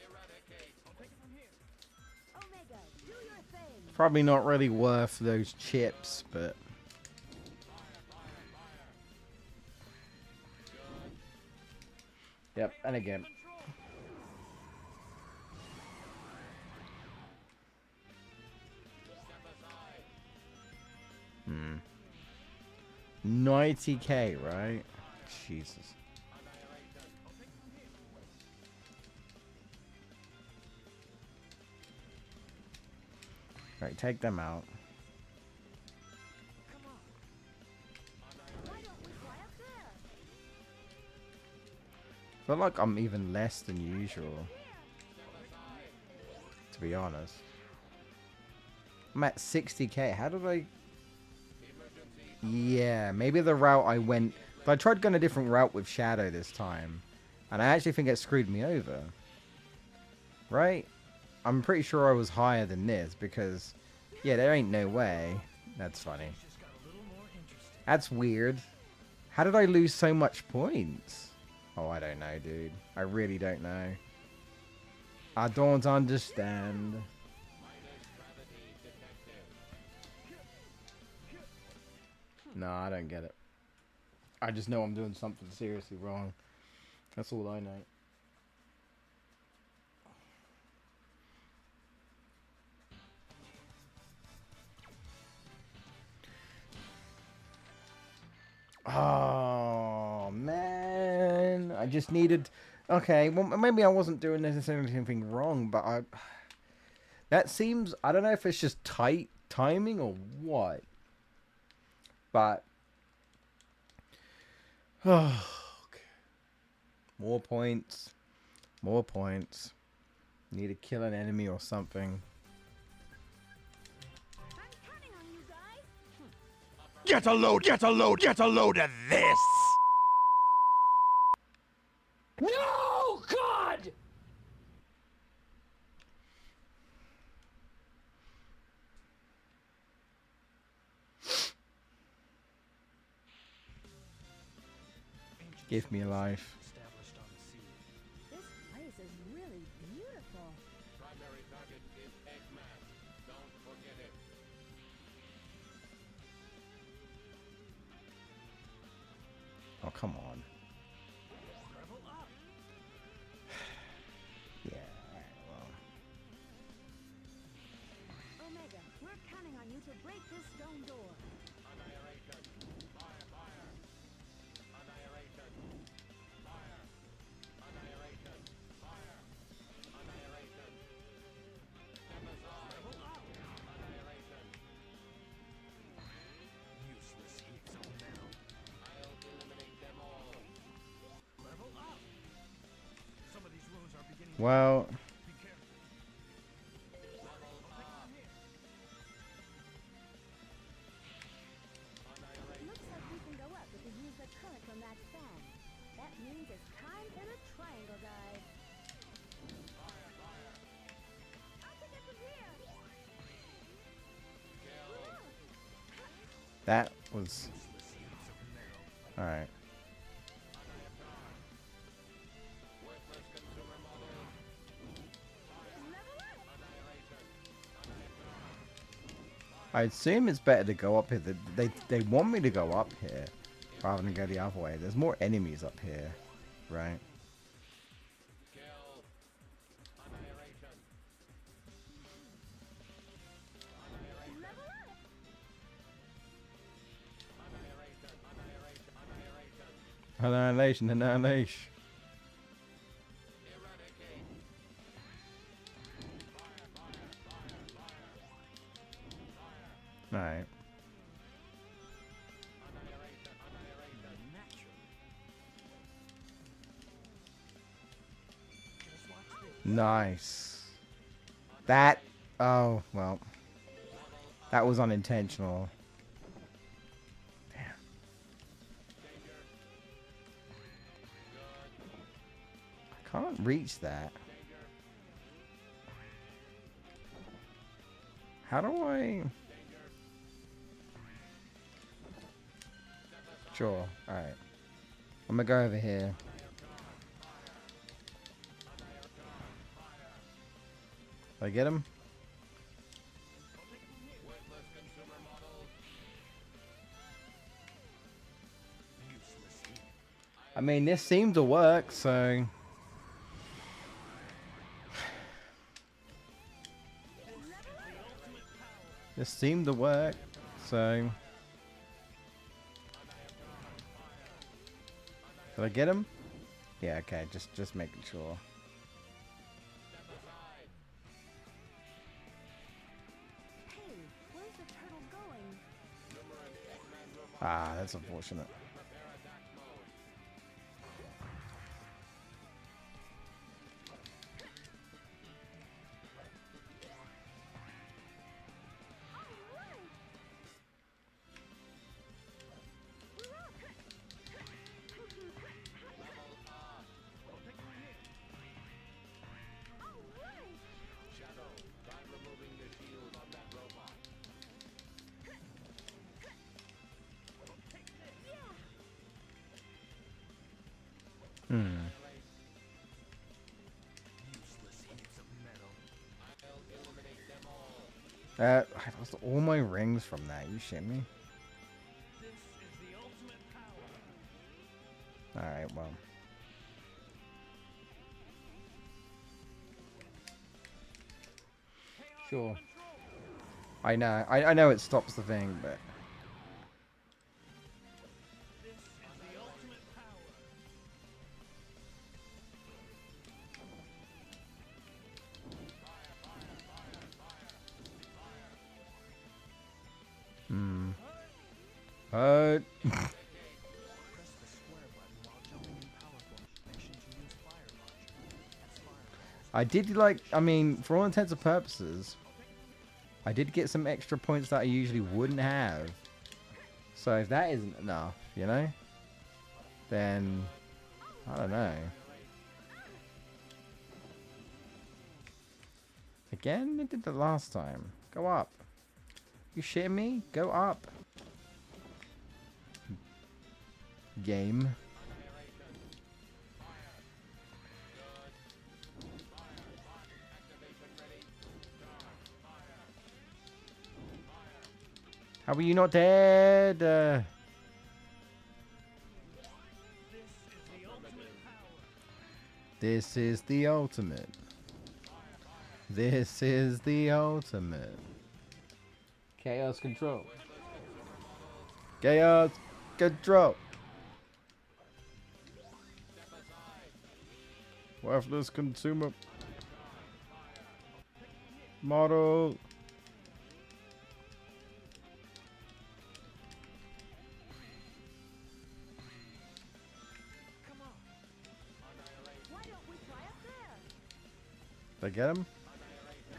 Omega, do your thing. Probably not really worth those chips, but... Yep, and again. Hmm. 90k, right? Jesus. Right, take them out. Why don't we fly up there? Feel like I'm even less than usual. To be honest. I'm at 60k. How did I... Yeah, maybe the route I went... But I tried going a different route with Shadow this time. And I actually think it screwed me over. Right? I'm pretty sure I was higher than this because... Yeah, there ain't no way. That's funny. That's weird. How did I lose so much points? Oh, I don't know, dude. I really don't know. I don't understand. No, I don't get it. I just know I'm doing something seriously wrong. That's all I know. Oh, man. I just needed... Okay, well, maybe I wasn't doing necessarily anything wrong, but I... That seems... I don't know if it's just tight timing or what. But... Oh, okay. More points. More points. Need to kill an enemy or something. I'm counting on you guys. Get a load, get a load, get a load of this! No, God! Give me a life. This place is really beautiful. Primary target is Eggman. Don't forget it. Oh, come on. Yeah, alright, well. Omega, we're counting on you to break this stone door. Annihilation. Fire, fire. Annihilation. Fire. Annihilation. Fire. Annihilation. Step aside. Annihilation. Useless heat zone now. I'll eliminate them all. Level up! Some of these wounds are beginning Well, be careful. Looks like we can go up if we use the current from that fan. That means it's time for the triangle dive. That was... Alright. I assume it's better to go up here. They want me to go up here rather than go the other way. There's more enemies up here, right? Kill. Annihilation. Annihilation, annihilation. Eradicate. Alright. Nice. That... Oh, well. That was unintentional. Damn. I can't reach that. How do I... Sure. Alright. I'm gonna go over here. Did I get him? Worthless consumer models. I mean, this seemed to work, so... This seemed to work, so... Did I get him? Yeah, okay, just making sure. Hey, where's the turtle going? Ah, that's unfortunate. Shadow, try removing the shield on that robot. Hmm. Useless heaps of metal. I'll eliminate them all. I lost all my rings from that. You shit me? This is the ultimate power. Alright, well. Sure. I know. I know it stops the thing, but... This is the ultimate power. Hmm. Press the square button while jumping in power formation to use fire launcher. That's fire. I did like... I mean, for all intents and purposes... I did get some extra points that I usually wouldn't have. So if that isn't enough, you know? Then... I don't know. Again? It did the last time. Go up. You shitting me? Go up. Game. How are you not dead? This is the ultimate power. This is the ultimate. Chaos control. Chaos control. Worthless consumer model. Come on. Why don't we try up there? Did I get him?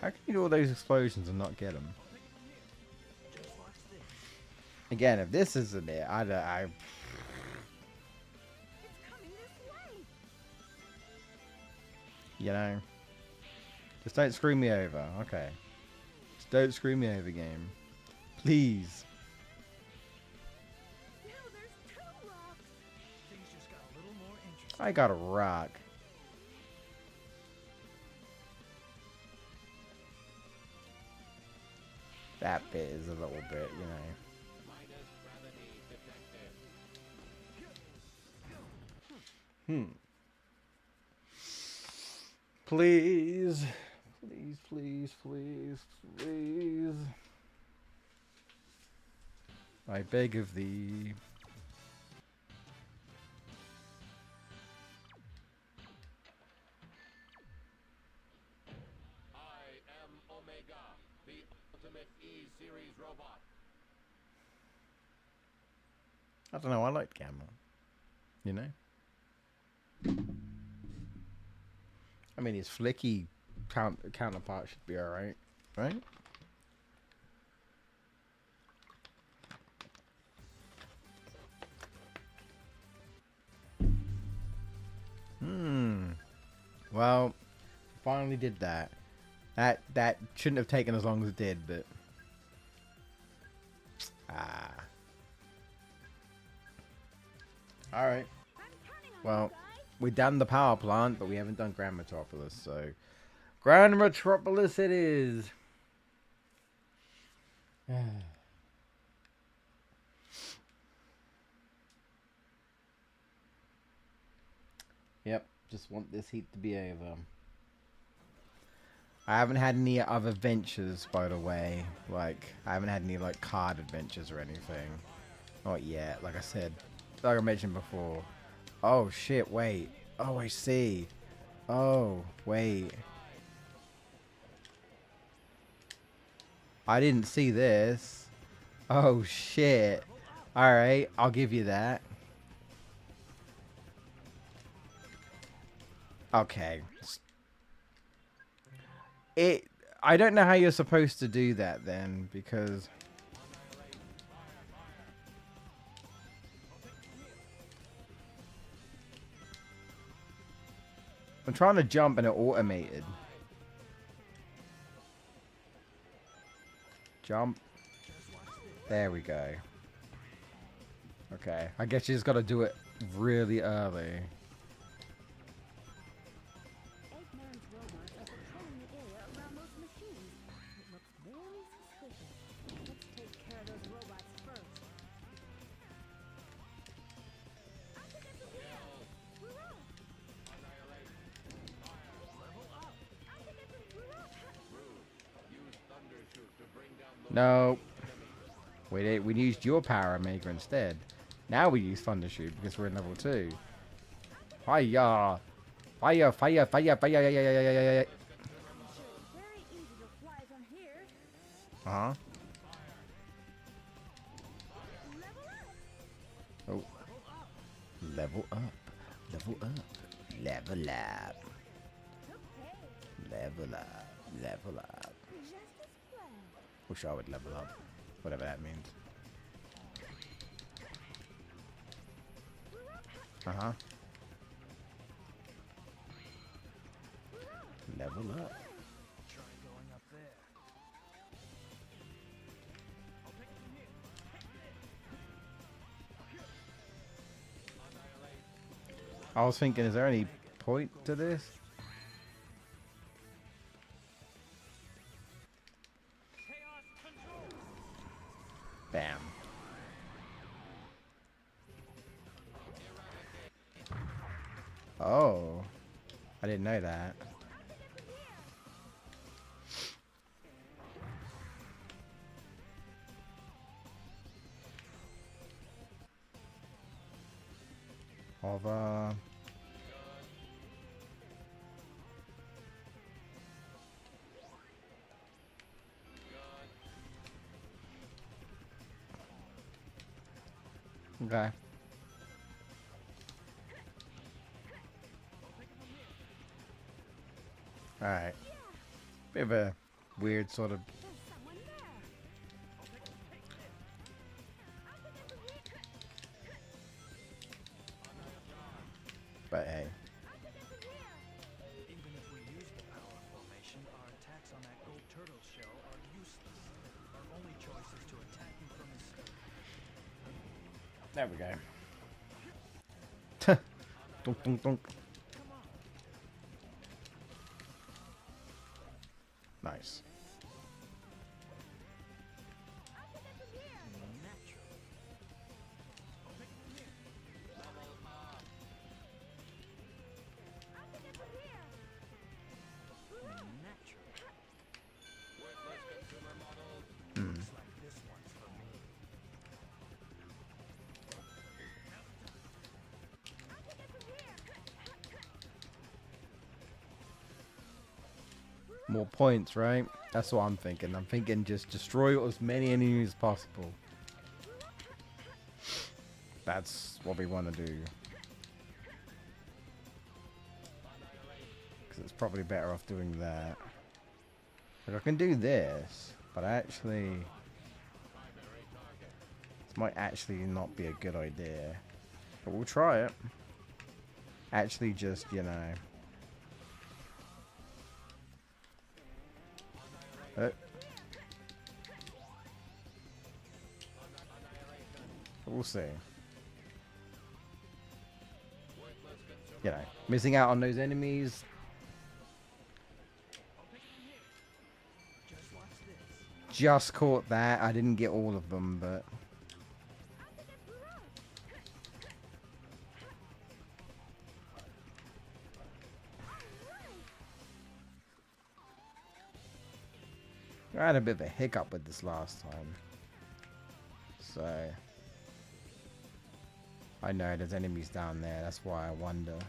How can you do all those explosions and not get him? Just watch this. Again, if this isn't it, I It's coming this way. you know, just don't screw me over. Okay, just don't screw me over, game, please. I got a rock. That bit is a little bit, you know. Minus gravity detected. Please. Please, please, please, please. I beg of thee. I am Omega, the ultimate E-Series robot. I don't know, I like Gamma. You know? I mean, his flicky counterpart should be alright, right? Well, finally did that. That shouldn't have taken as long as it did, but all right. Well, we done the power plant, but we haven't done Grand Metropolis, so Grand Metropolis it is. Yep, just want this heat to be over. I haven't had any other adventures, by the way. Like, I haven't had any, like, card adventures or anything. Not yet, like I said. Like I mentioned before. Oh, shit, wait. Oh, I see. Oh, wait. I didn't see this. Oh, shit. Alright, I'll give you that. Okay. I don't know how you're supposed to do that then, because I'm trying to jump and it automated. Jump. There we go. Okay, I guess you just gotta do it really early. Eggman's robots are patrolling the area around those machines. It looks very suspicious. Let's take care of those robots first. Use Thundershoot to bring down the No. We used your Power Omega instead. Now we use Thundershoot because we're in level 2. Fire! Fire, fire, fire, fire, yeah, yeah, yeah, yeah, yeah, yeah. Very easy to fly from here. Uh-huh. Level up. Oh. Level up. Level up. Level up. Okay. Level up. Level up. Just as planned. Wish I would level up. Whatever that means. Uh-huh. Level up. Try going up there. I was thinking, is there any point to this? Bam. Oh. I didn't know that. Hover. Okay. Alright. Bit of a weird sort of... There's someone there. But hey. Even if we use the power formation, our attacks on that gold turtle shell are useless. Our only choice is to attack him from his stomach. There we go. Dunk, dunk, dunk. Nice. Looks like this one's for me. More points, right? That's what I'm thinking. I'm thinking just destroy as many enemies as possible. That's what we want to do. Because it's probably better off doing that. Like I can do this, but actually... This might actually not be a good idea. But we'll try it. Actually just, you know... We'll see. You know, missing out on those enemies. Just watch this. Just caught that. I didn't get all of them, but... I had a bit of a hiccup with this last time. So... I know there's enemies down there, that's why I wonder.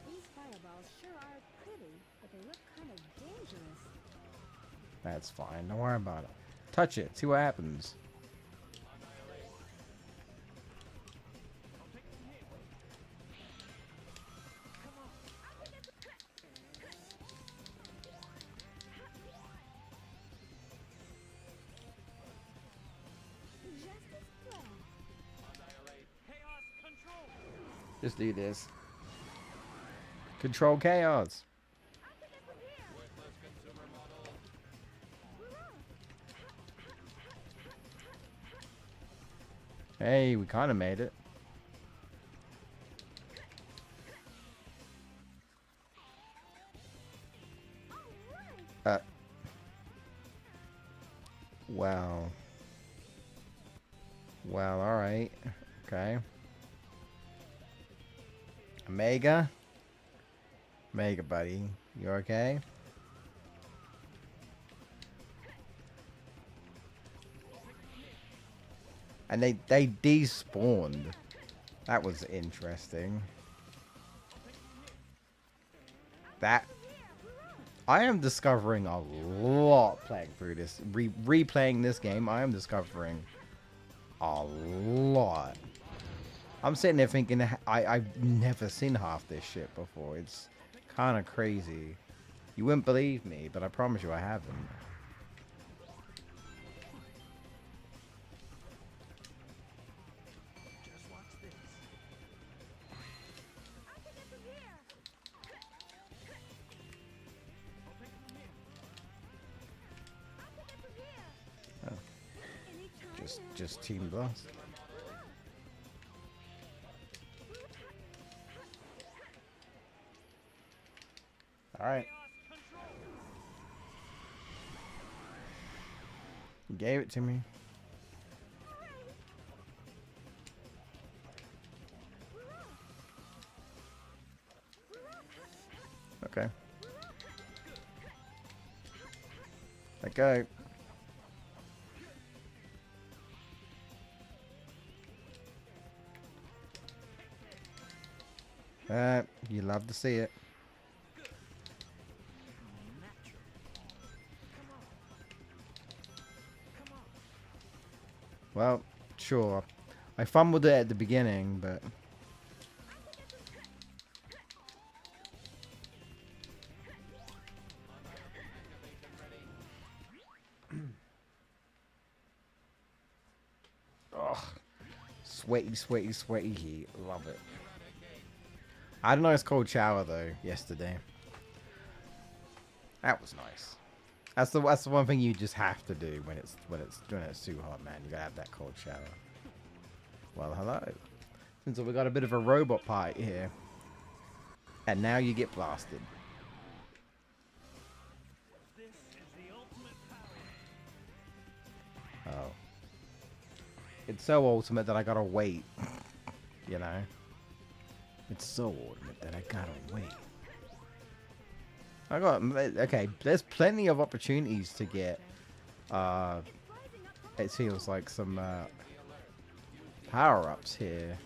These fireballs sure are pretty, but they look kind of dangerous. That's fine, don't worry about it. Touch it, see what happens. Just as well. Chaos control. Just do this. Control chaos. Hey, we kind of made it. Uh. Well. Well, alright. Okay. Omega? Omega, buddy. You okay? And they despawned. That was interesting. That... I am discovering a lot playing through this. Replaying this game, I am discovering a lot. I'm sitting there thinking, I've never seen half this shit before. It's kind of crazy. You wouldn't believe me, but I promise you I haven't. Just watch this. Just Team Blast. Alright. You gave it to me. Okay. Let go. You love to see it. Well, sure. I fumbled it at the beginning, but... Ugh. Sweaty, sweaty, sweaty heat. Love it. I had a nice cold shower though yesterday. That was nice. That's the one thing you just have to do when it's too hot, man. You gotta have that cold shower. Well, hello. And so we got a bit of a robot fight here. And now you get blasted. This is the ultimate power. Oh. It's so ultimate that I gotta wait. You know? It's so ultimate that I gotta wait. Okay, there's plenty of opportunities to get, it feels like some, power-ups here.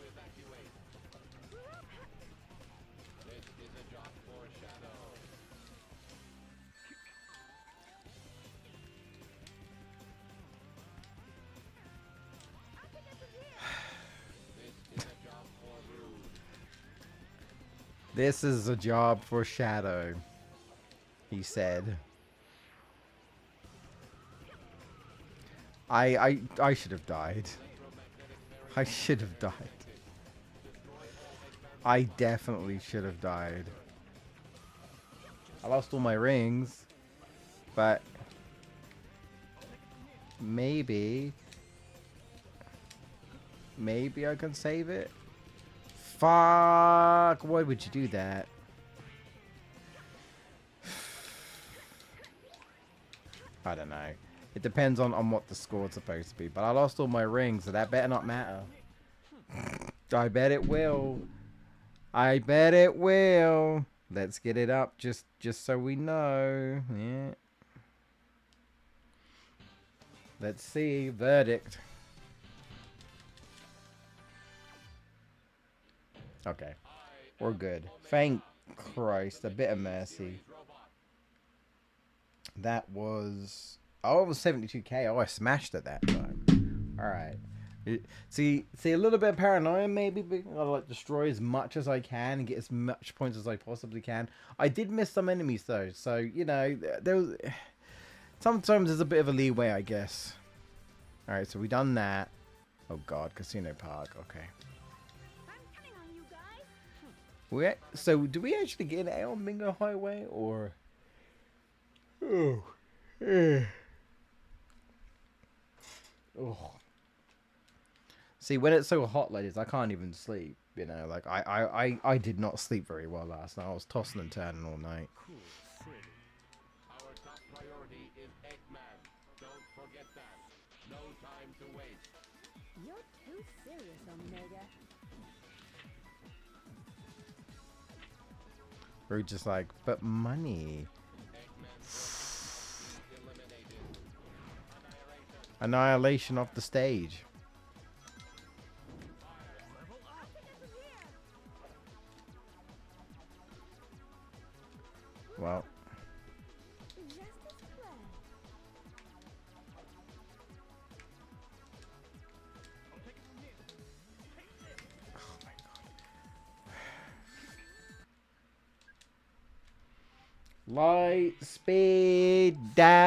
This is a job for Shadow, he said. I should have died. I should have died. I definitely should have died. I lost all my rings, but maybe I can save it. Fuck! Why would you do that? I don't know. It depends on what the score's supposed to be. But I lost all my rings, so that better not matter. I bet it will. I bet it will. Let's get it up just so we know. Yeah. Let's see. Verdict. Okay. We're good. Thank Christ. A bit of mercy. That was... Oh, it was 72k. Oh, I smashed it that time. Alright. See, a little bit of paranoia maybe. But I gotta like destroy as much as I can and get as much points as I possibly can. I did miss some enemies though. So, you know, there was... Sometimes there's a bit of a leeway, I guess. Alright, so we done that. Oh god, Casino Park. Okay. So, do we actually get an Ale Mingo Highway, or... Oh. Oh. See, when it's so hot like this, I can't even sleep, you know, like, I did not sleep very well last night. I was tossing and turning all night. Cool, pretty. Our top priority is Eggman. Don't forget that. No time to waste. You're too serious, Omega. We're just like, but money. Annihilation off the stage. Well. Just as planned. Light speed dash.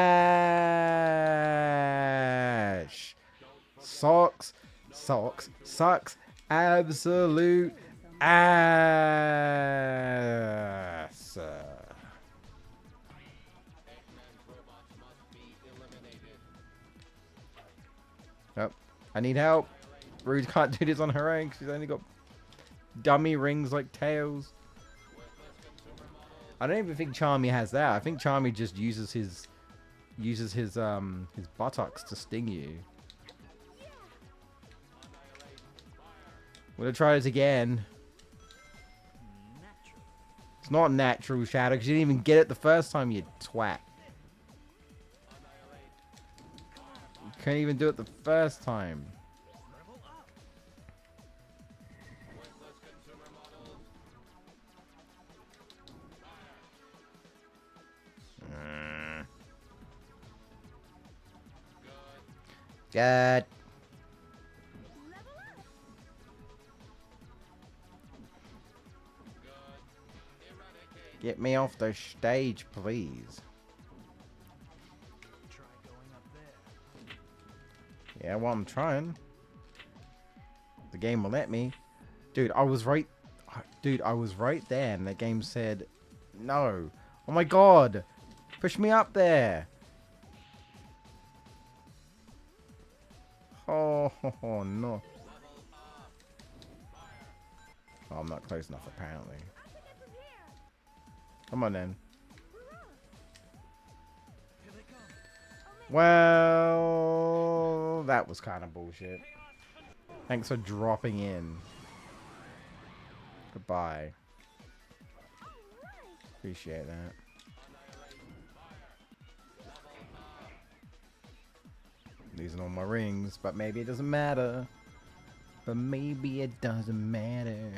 Socks. Absolute ass. Yep. I need help. Rude can't do this on her own 'cause she's only got dummy rings like tails. I don't even think Charmy has that. I think Charmy just uses his buttocks to sting you. We're gonna try this again. Natural. It's not natural, Shadow, because you didn't even get it the first time, you twat. You couldn't even do it the first time. Level up. Good. Level up. Get me off the stage, please. Try going up there. Yeah, well, I'm trying. The game will let me. Dude, I was right. Dude, I was right there, and the game said no. Oh my god. Push me up there. Oh, no. Oh, I'm not close enough, apparently. Come on, then. Here they come. Well, that was kind of bullshit. Thanks for dropping in. Goodbye. Appreciate that. Losing all my rings, but maybe it doesn't matter. But maybe it doesn't matter.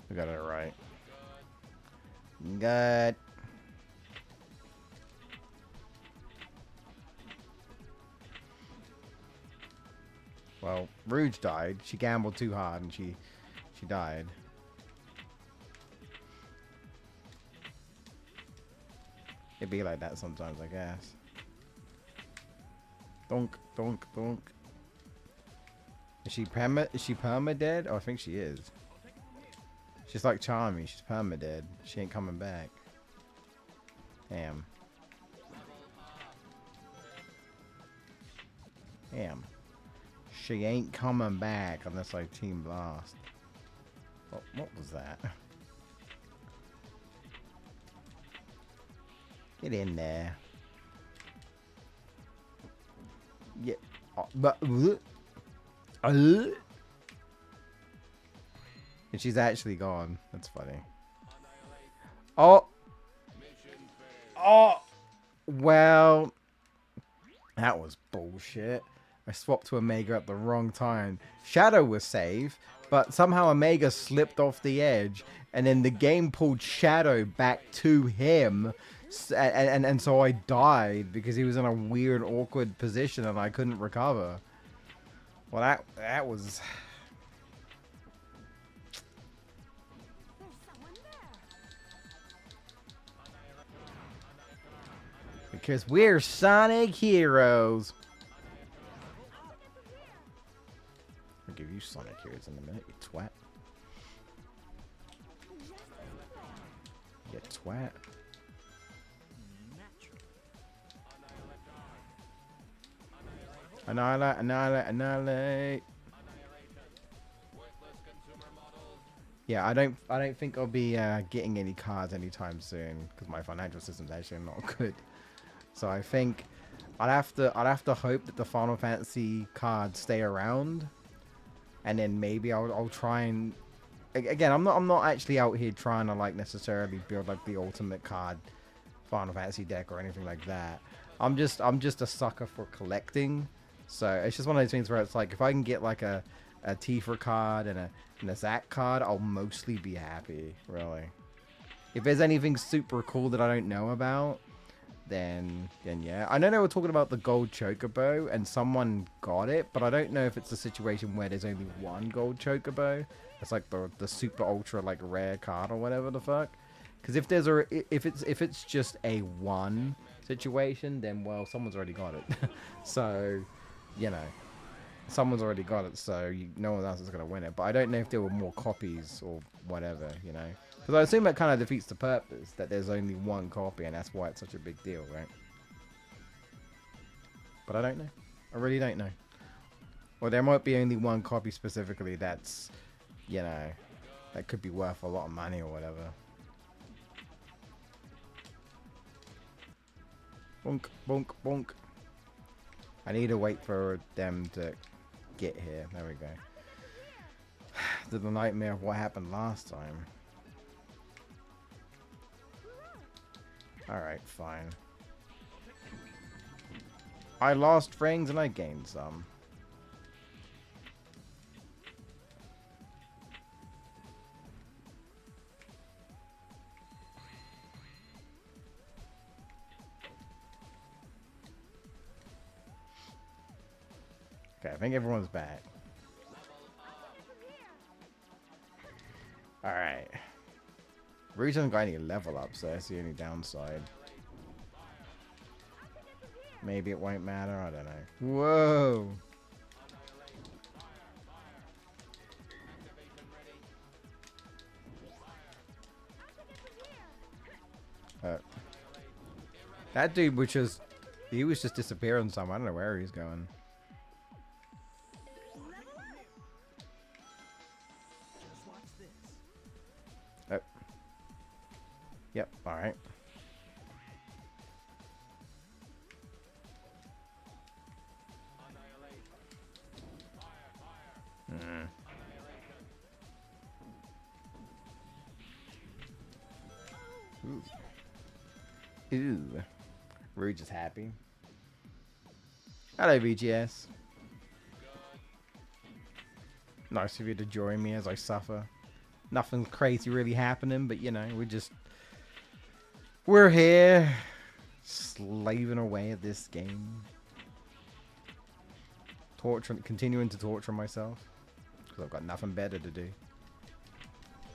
We got it right. Good. Well, Rouge died. She gambled too hard and she died. It'd be like that sometimes, I guess. Donk, donk, donk. Is she perma dead? Oh, I think she is. She's like Charmy. She's perma dead. She ain't coming back. Damn. Damn. She ain't coming back unless I Team Blast. What was that? Get in there. Yeah. But. And she's actually gone. That's funny. Oh. Oh. Well. That was bullshit. I swapped to Omega at the wrong time. Shadow was safe, but somehow Omega slipped off the edge, and then the game pulled Shadow back to him, and so I died because he was in a weird, awkward position, and I couldn't recover. Well, that was. There's someone there. Because we're Sonic heroes. I'll give you Sonic heroes in a minute, you twat. You twat. Annihilate, annihilate, annihilate. Yeah, I don't think I'll be getting any cards anytime soon because my financial system's actually not good. So I think I'd have to hope that the Final Fantasy cards stay around, and then maybe I'll try and again I'm not actually out here trying to like necessarily build like the ultimate card Final Fantasy deck or anything like that. I'm just a sucker for collecting. So it's just one of those things where it's like if I can get like a Tifa card and a Zack card, I'll mostly be happy, really. If there's anything super cool that I don't know about, then yeah. I know they were talking about the gold chocobo and someone got it, but I don't know if it's a situation where there's only one gold chocobo. It's like the super ultra like rare card or whatever the fuck. Because if it's just a one situation, then well someone's already got it. So, you know, someone's already got it, so no one else is going to win it. But I don't know if there were more copies or whatever, you know. Because I assume that kind of defeats the purpose, that there's only one copy, and that's why it's such a big deal, right? But I don't know. I really don't know. Or there might be only one copy specifically that's, you know, that could be worth a lot of money or whatever. Bonk, bonk, bonk. I need to wait for them to get here. There we go. The nightmare of what happened last time. Alright, fine. I lost rings and I gained some. Okay, I think everyone's back. Alright. Rouge hasn't got any level up, so that's the only downside. Maybe it won't matter, I don't know. Whoa! That dude was just... He was just disappearing somewhere. I don't know where he's going. Yep. All right. Annihilate. Ooh. Rouge is happy. Hello, VGS. Nice of you to join me as I suffer. Nothing crazy really happening, but you know, we're here slaving away at this game. Continuing to torture myself. Because I've got nothing better to do.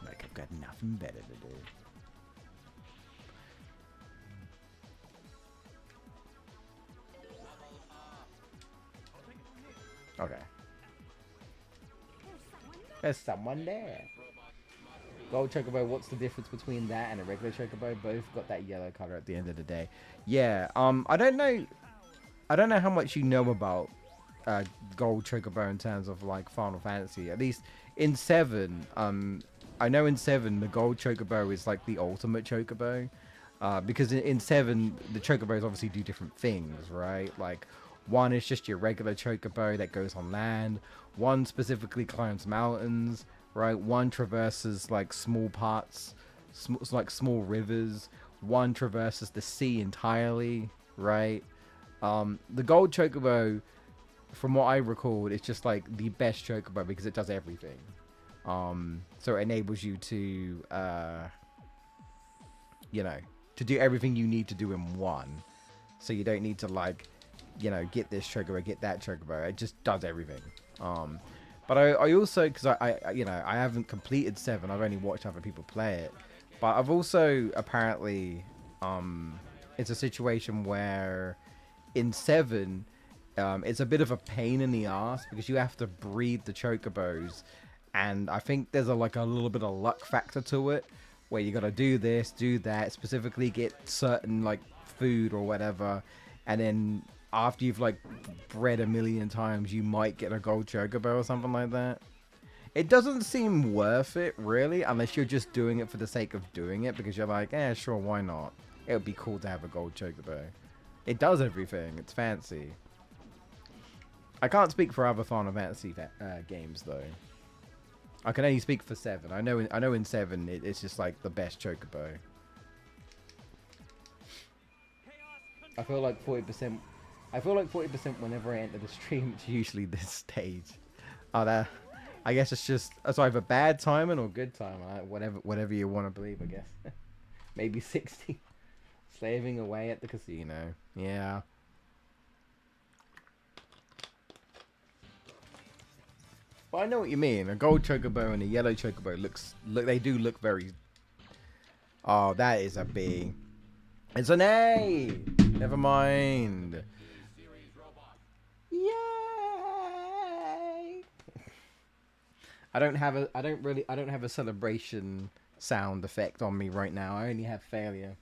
Like, I've got nothing better to do. Okay. There's someone there. Gold Chocobo, what's the difference between that and a regular Chocobo? Both got that yellow color at the end of the day. Yeah, I don't know how much you know about Gold Chocobo in terms of like Final Fantasy. At least in 7, I know in 7 the Gold Chocobo is like the ultimate Chocobo. Because in 7 the Chocobos obviously do different things, right? Like one is just your regular Chocobo that goes on land. One specifically climbs mountains, right? One traverses like small parts, like small rivers. One traverses the sea entirely, right? The Gold Chocobo, from what I recall, is just like the best Chocobo because it does everything. So it enables you to, you know, to do everything you need to do in one. So you don't need to like, you know, get this Chocobo, get that Chocobo. It just does everything. But I also, because I you know, I haven't completed 7. I've only watched other people play it. But I've also apparently, it's a situation where in 7, it's a bit of a pain in the ass because you have to breed the Chocobos, and I think there's a little bit of luck factor to it, where you gotta do this, do that, specifically get certain like food or whatever, and then after you've like bred a million times, you might get a gold Chocobo or something like that. It doesn't seem worth it really, unless you're just doing it for the sake of doing it, because you're like, eh, sure, why not? It would be cool to have a gold Chocobo. It does everything. It's fancy. I can't speak for other Final Fantasy games though. I can only speak for 7. I know in 7 it's just like the best Chocobo. I feel like 40%. I feel like 40% whenever I enter the stream, it's usually this stage. Oh, that. I guess it's either bad timing or good timing. Whatever you want to believe, I guess. Maybe 60. Slaving away at the casino. Yeah. Well, I know what you mean. A gold Chocobo and a yellow Chocobo they do look very... Oh, that is a B. It's an A! Never mind. Yay! I don't have a celebration sound effect on me right now. I only have failure.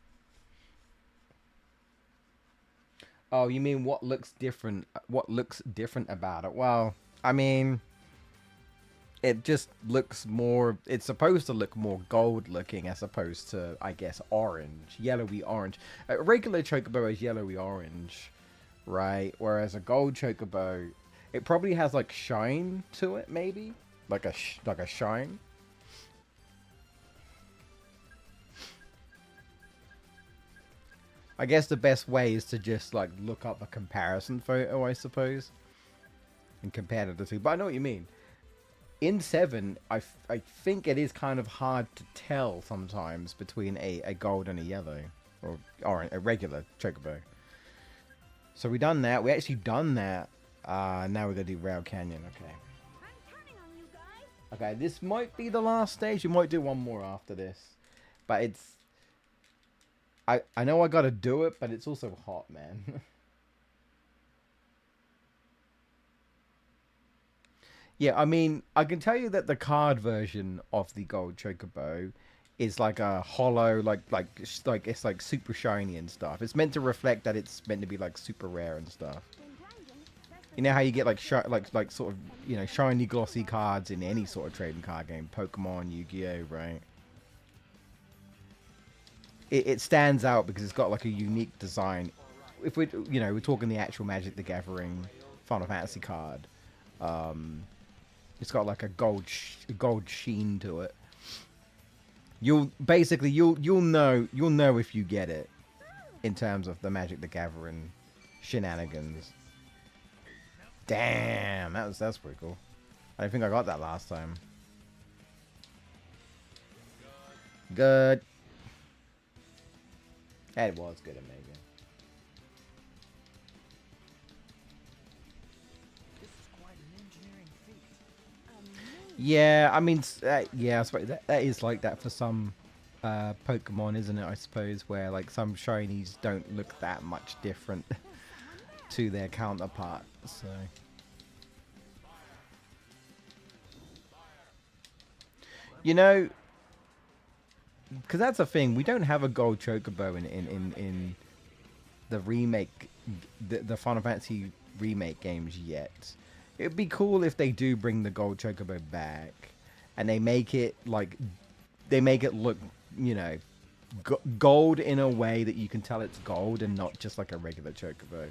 Oh, you mean what looks different? What looks different about it? Well, I mean, it just looks more. It's supposed to look more gold looking as opposed to, I guess, orange, yellowy orange. A regular Chocobo is yellowy orange, right? Whereas a gold Chocobo, it probably has like shine to it, maybe like a shine. I guess the best way is to just like look up a comparison photo, I suppose, and compare the two. But I know what you mean. In 7, I think it is kind of hard to tell sometimes between a gold and a yellow, or a regular Chocobo. So we done that. We actually done that. Now we're gonna do Rail Canyon. Okay. I'm counting on you guys. Okay, this might be the last stage. We might do one more after this, but it's. I know I gotta do it, but it's also hot, man. Yeah, I mean, I can tell you that the card version of the gold Chocobo is like a hollow, like it's like super shiny and stuff. It's meant to reflect that it's meant to be like super rare and stuff. When grinding, press the You know how you get like like sort of, you know, shiny glossy cards in any sort of trading card game, Pokemon, Yu-Gi-Oh, right? it stands out because it's got like a unique design. If we, we're talking the actual Magic the Gathering Final Fantasy card, it's got like a gold sheen to it. You'll know if you get it in terms of the Magic the Gathering shenanigans. Damn, that's pretty cool. I don't think I got that last time. Good. It was good, amazing. This is quite an engineering feat. Yeah, I mean, yeah, I suppose that is like that for some Pokemon, isn't it? I suppose where like some shinies don't look that much different to their counterpart. So, because that's a thing. We don't have a gold Chocobo in the remake, the Final Fantasy remake games yet. It'd be cool if they do bring the gold Chocobo back, and they make it look, gold in a way that you can tell it's gold and not just like a regular Chocobo.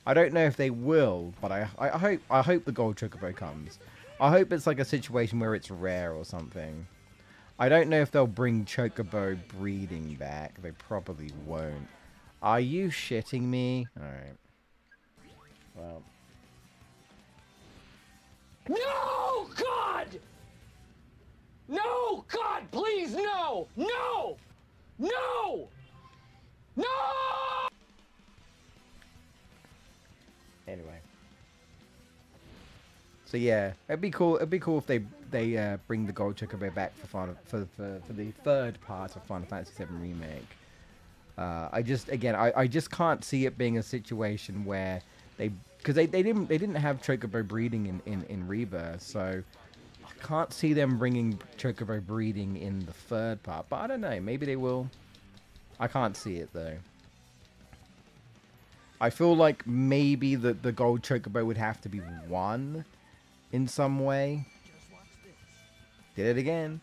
I don't know if they will, but I hope the gold Chocobo comes. I hope it's like a situation where it's rare or something. I don't know if they'll bring Chocobo breeding back. They probably won't. Are you shitting me? Alright. Well. No, God! No, God, please, no! No! No! No! Anyway. So yeah, it'd be cool. It'd be cool if they bring the gold Chocobo back for the third part of Final Fantasy VII Remake. I just can't see it being a situation where because they didn't have Chocobo breeding in Rebirth, so I can't see them bringing Chocobo breeding in the third part. But I don't know, maybe they will. I can't see it though. I feel like maybe the gold Chocobo would have to be one in some way. Did it again.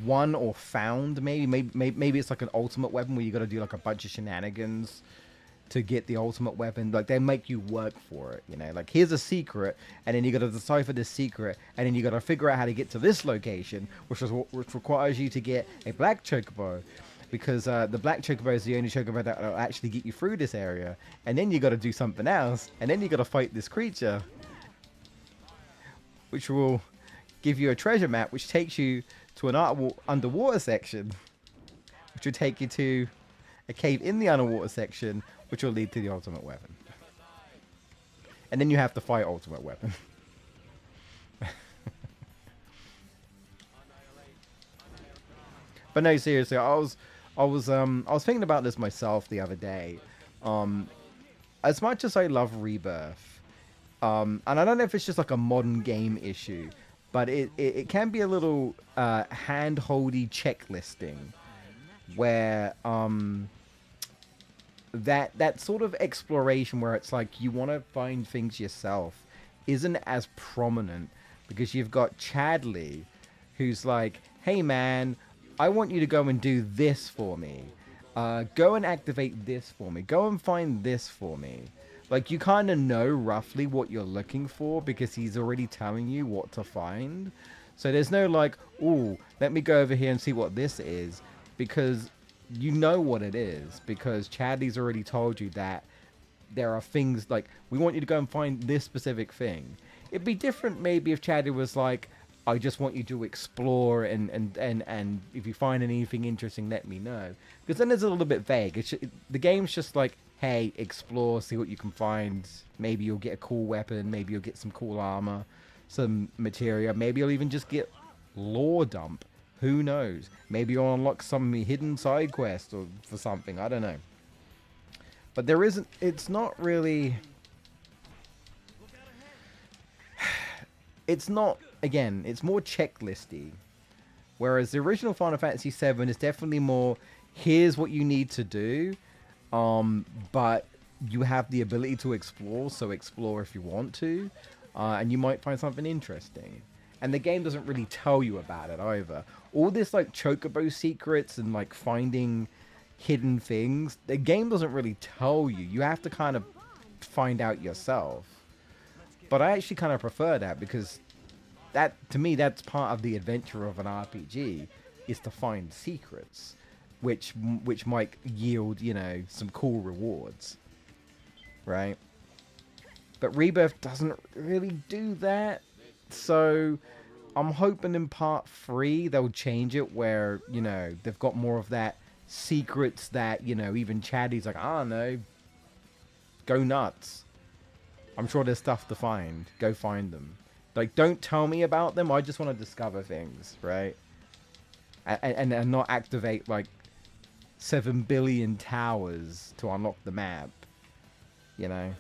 One or found, maybe it's like an ultimate weapon where you got to do like a bunch of shenanigans to get the ultimate weapon. Like they make you work for it, like here's a secret, and then you got to decipher this secret, and then you got to figure out how to get to this location, which requires you to get a black Chocobo, because the black Chocobo is the only Chocobo that will actually get you through this area, and then you got to do something else, and then you got to fight this creature, which will give you a treasure map, which takes you to an underwater section, which will take you to a cave in the underwater section, which will lead to the ultimate weapon. And then you have to fight ultimate weapon. But no, seriously, I was thinking about this myself the other day. As much as I love Rebirth, and I don't know if it's just like a modern game issue, but it can be a little hand-holdy checklisting, where that sort of exploration where it's like you want to find things yourself isn't as prominent, because you've got Chadley, who's like, hey man, I want you to go and do this for me. Go and activate this for me. Go and find this for me. Like, you kind of know roughly what you're looking for because he's already telling you what to find. So there's no like, ooh, let me go over here and see what this is, because you know what it is, because Chadley's already told you that there are things like, we want you to go and find this specific thing. It'd be different maybe if Chadley was like, I just want you to explore, and if you find anything interesting, let me know. Because then it's a little bit vague. The game's just like, hey, explore, see what you can find. Maybe you'll get a cool weapon. Maybe you'll get some cool armor, some materia. Maybe you'll even just get lore dump. Who knows? Maybe you'll unlock some hidden side quest or for something. I don't know. But there isn't. It's not really. It's not. Again, it's more checklisty. Whereas the original Final Fantasy VII is definitely more, here's what you need to do. But you have the ability to explore, so explore if you want to. And you might find something interesting. and the game doesn't really tell you about it either. All this like chocobo secrets and like finding hidden things, the game doesn't really tell you. You have to kind of find out yourself. But I actually kind of prefer that, because that, to me, that's part of the adventure of an RPG, is to find secrets, which might yield, you know, some cool rewards, right? But Rebirth doesn't really do that, so I'm hoping in part 3 they'll change it where, you know, they've got more of that secrets that, you know, even Chaddy's like, I don't know, go nuts. I'm sure there's stuff to find. Go find them. Like, don't tell me about them. I just want to discover things, right? And not activate, like, 7 billion towers to unlock the map. You know?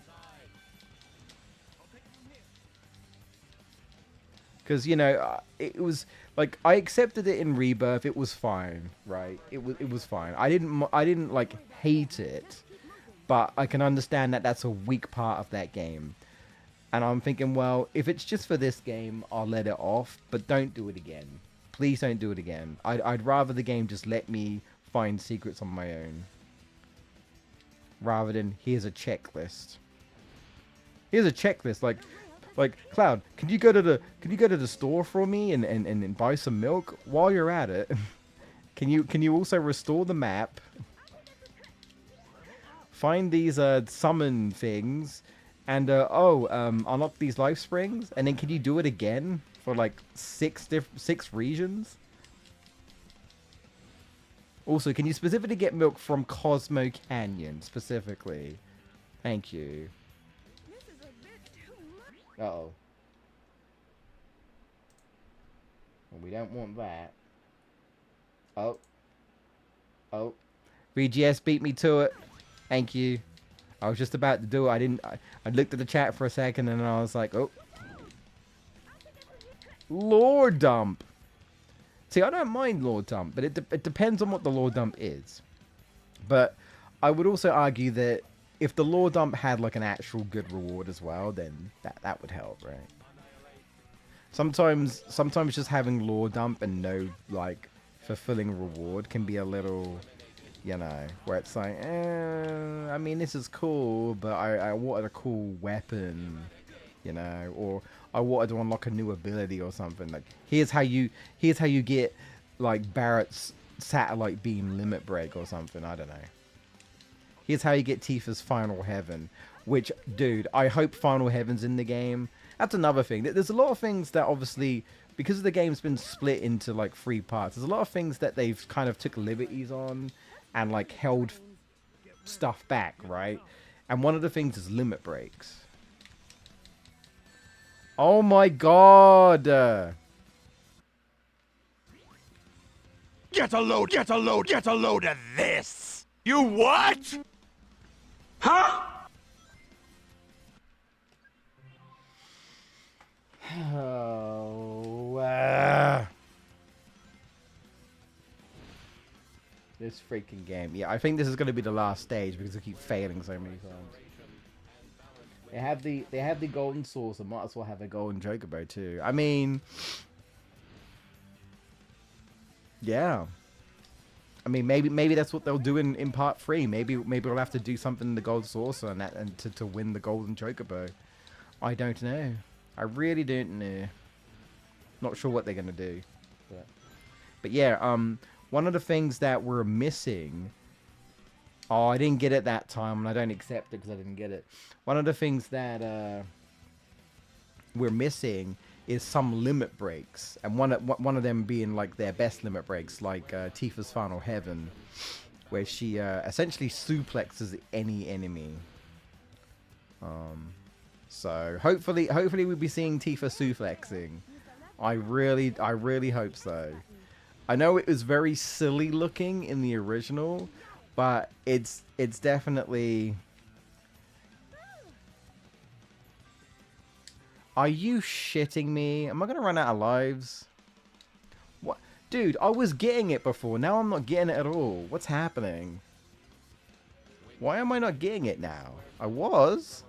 Because, you know, it was... Like, I accepted it in Rebirth. It was fine, right? It was fine. I didn't, like, hate it. But I can understand that that's a weak part of that game. And I'm thinking, well, if it's just for this game, I'll let it off. But don't do it again. Please don't do it again. I'd rather the game just let me find secrets on my own. Rather than, here's a checklist. Here's a checklist, like Cloud, can you go to the store for me and buy some milk? While you're at it, can you also restore the map? Find these summon things, and unlock these life springs, and then can you do it again for like 6 regions? Also, can you specifically get milk from Cosmo Canyon specifically? Thank you. Uh-oh. Well, we don't want that. Oh. Oh. VGS beat me to it. Thank you. I was just about to do it. I looked at the chat for a second and then I was like, oh. Lore dump. See, I don't mind lore dump, but it depends on what the lore dump is. But I would also argue that if the lore dump had like an actual good reward as well, then that would help, right? Sometimes just having lore dump and no like fulfilling reward can be a little, you know, where it's like, I mean, this is cool, but I wanted a cool weapon, you know, or I wanted to unlock a new ability or something. Like, here's how you get like Barrett's satellite beam limit break or something. I don't know. Here's how you get Tifa's Final Heaven, which, dude, I hope Final Heaven's in the game. That's another thing. There's a lot of things that obviously, because the game's been split into like 3 parts, there's a lot of things that they've kind of took liberties on and like held stuff back, right? And one of the things is limit breaks. Oh my god! Get a load of this! You what? Huh? Oh, this freaking game. Yeah, I think this is going to be the last stage because I keep failing so many times. They have the golden saucer. Might as well have a golden chocobo too. I mean, yeah. I mean, maybe that's what they'll do in part 3. Maybe we'll have to do something in the gold saucer and to win the golden chocobo. I don't know. I really don't know. Not sure what they're gonna do. But yeah, one of the things that we're missing. Oh, I didn't get it that time, and I don't accept it because I didn't get it. One of the things that we're missing is some limit breaks, and one of them being like their best limit breaks, like Tifa's Final Heaven, where she essentially suplexes any enemy. So hopefully we'll be seeing Tifa suplexing. I really hope so. I know it was very silly looking in the original, but it's definitely. Are you shitting me? Am I gonna run out of lives? What? Dude, I was getting it before. Now I'm not getting it at all. What's happening? Why am I not getting it now? I was.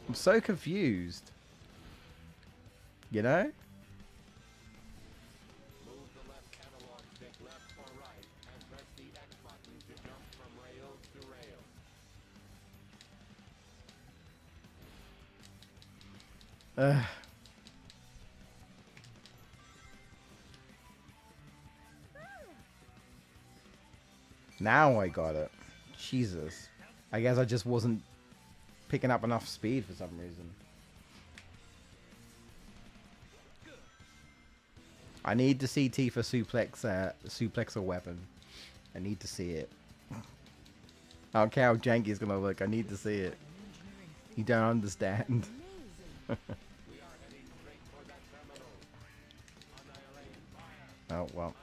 I'm so confused. You know? Move the left analog stick left or right, and press the X button to jump from rail to rail. Ugh. Now I got it. Jesus. I guess I just wasn't picking up enough speed for some reason. I need to see Tifa suplex a weapon. I need to see it. I don't care how janky it's gonna look. I need to see it. You don't understand. Oh, well.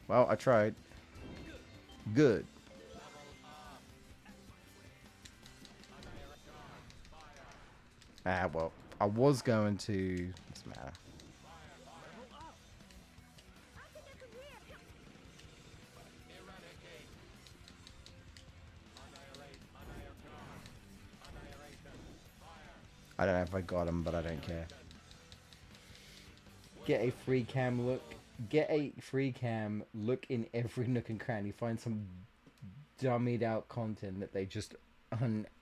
Well, I tried. Good. Ah, well, I was going to... Doesn't matter. I don't know if I got him, but I don't care. Get a free cam look. Get a free cam look in every nook and cranny. Find some dummied out content that they just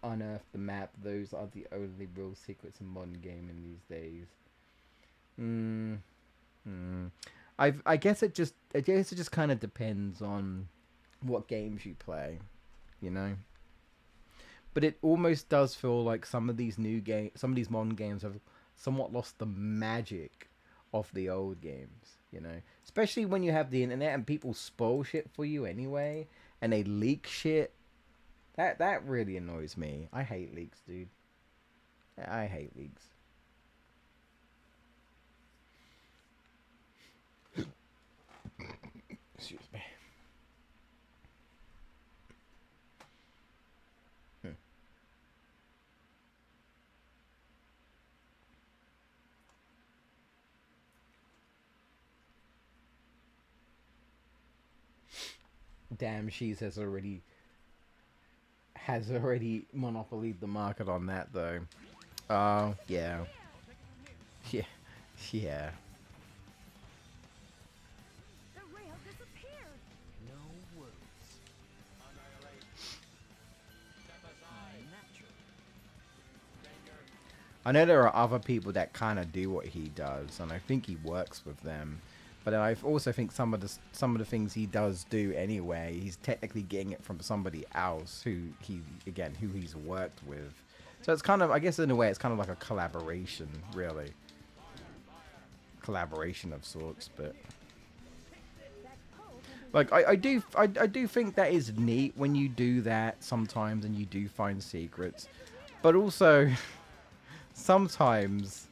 unearth the map. Those are the only real secrets in modern gaming these days. I guess it just kind of depends on what games you play, you know. But it almost does feel like some of these modern games have somewhat lost the magic of the old games, you know. Especially when you have the internet and people spoil shit for you anyway, and they leak shit. That really annoys me. I hate leaks, dude. I hate leaks. Excuse me. Damn, She's has already monopolied the market on that though. Oh, yeah. Yeah. Yeah. The rail disappeared. No words. Naturally. I know there are other people that kind of do what he does, and I think he works with them. But I also think some of the things he does do anyway, he's technically getting it from somebody else who he's worked with. So it's kind of, I guess in a way, it's kind of like a collaboration, really. Collaboration of sorts, but like I do think that is neat when you do that sometimes and you do find secrets, but also sometimes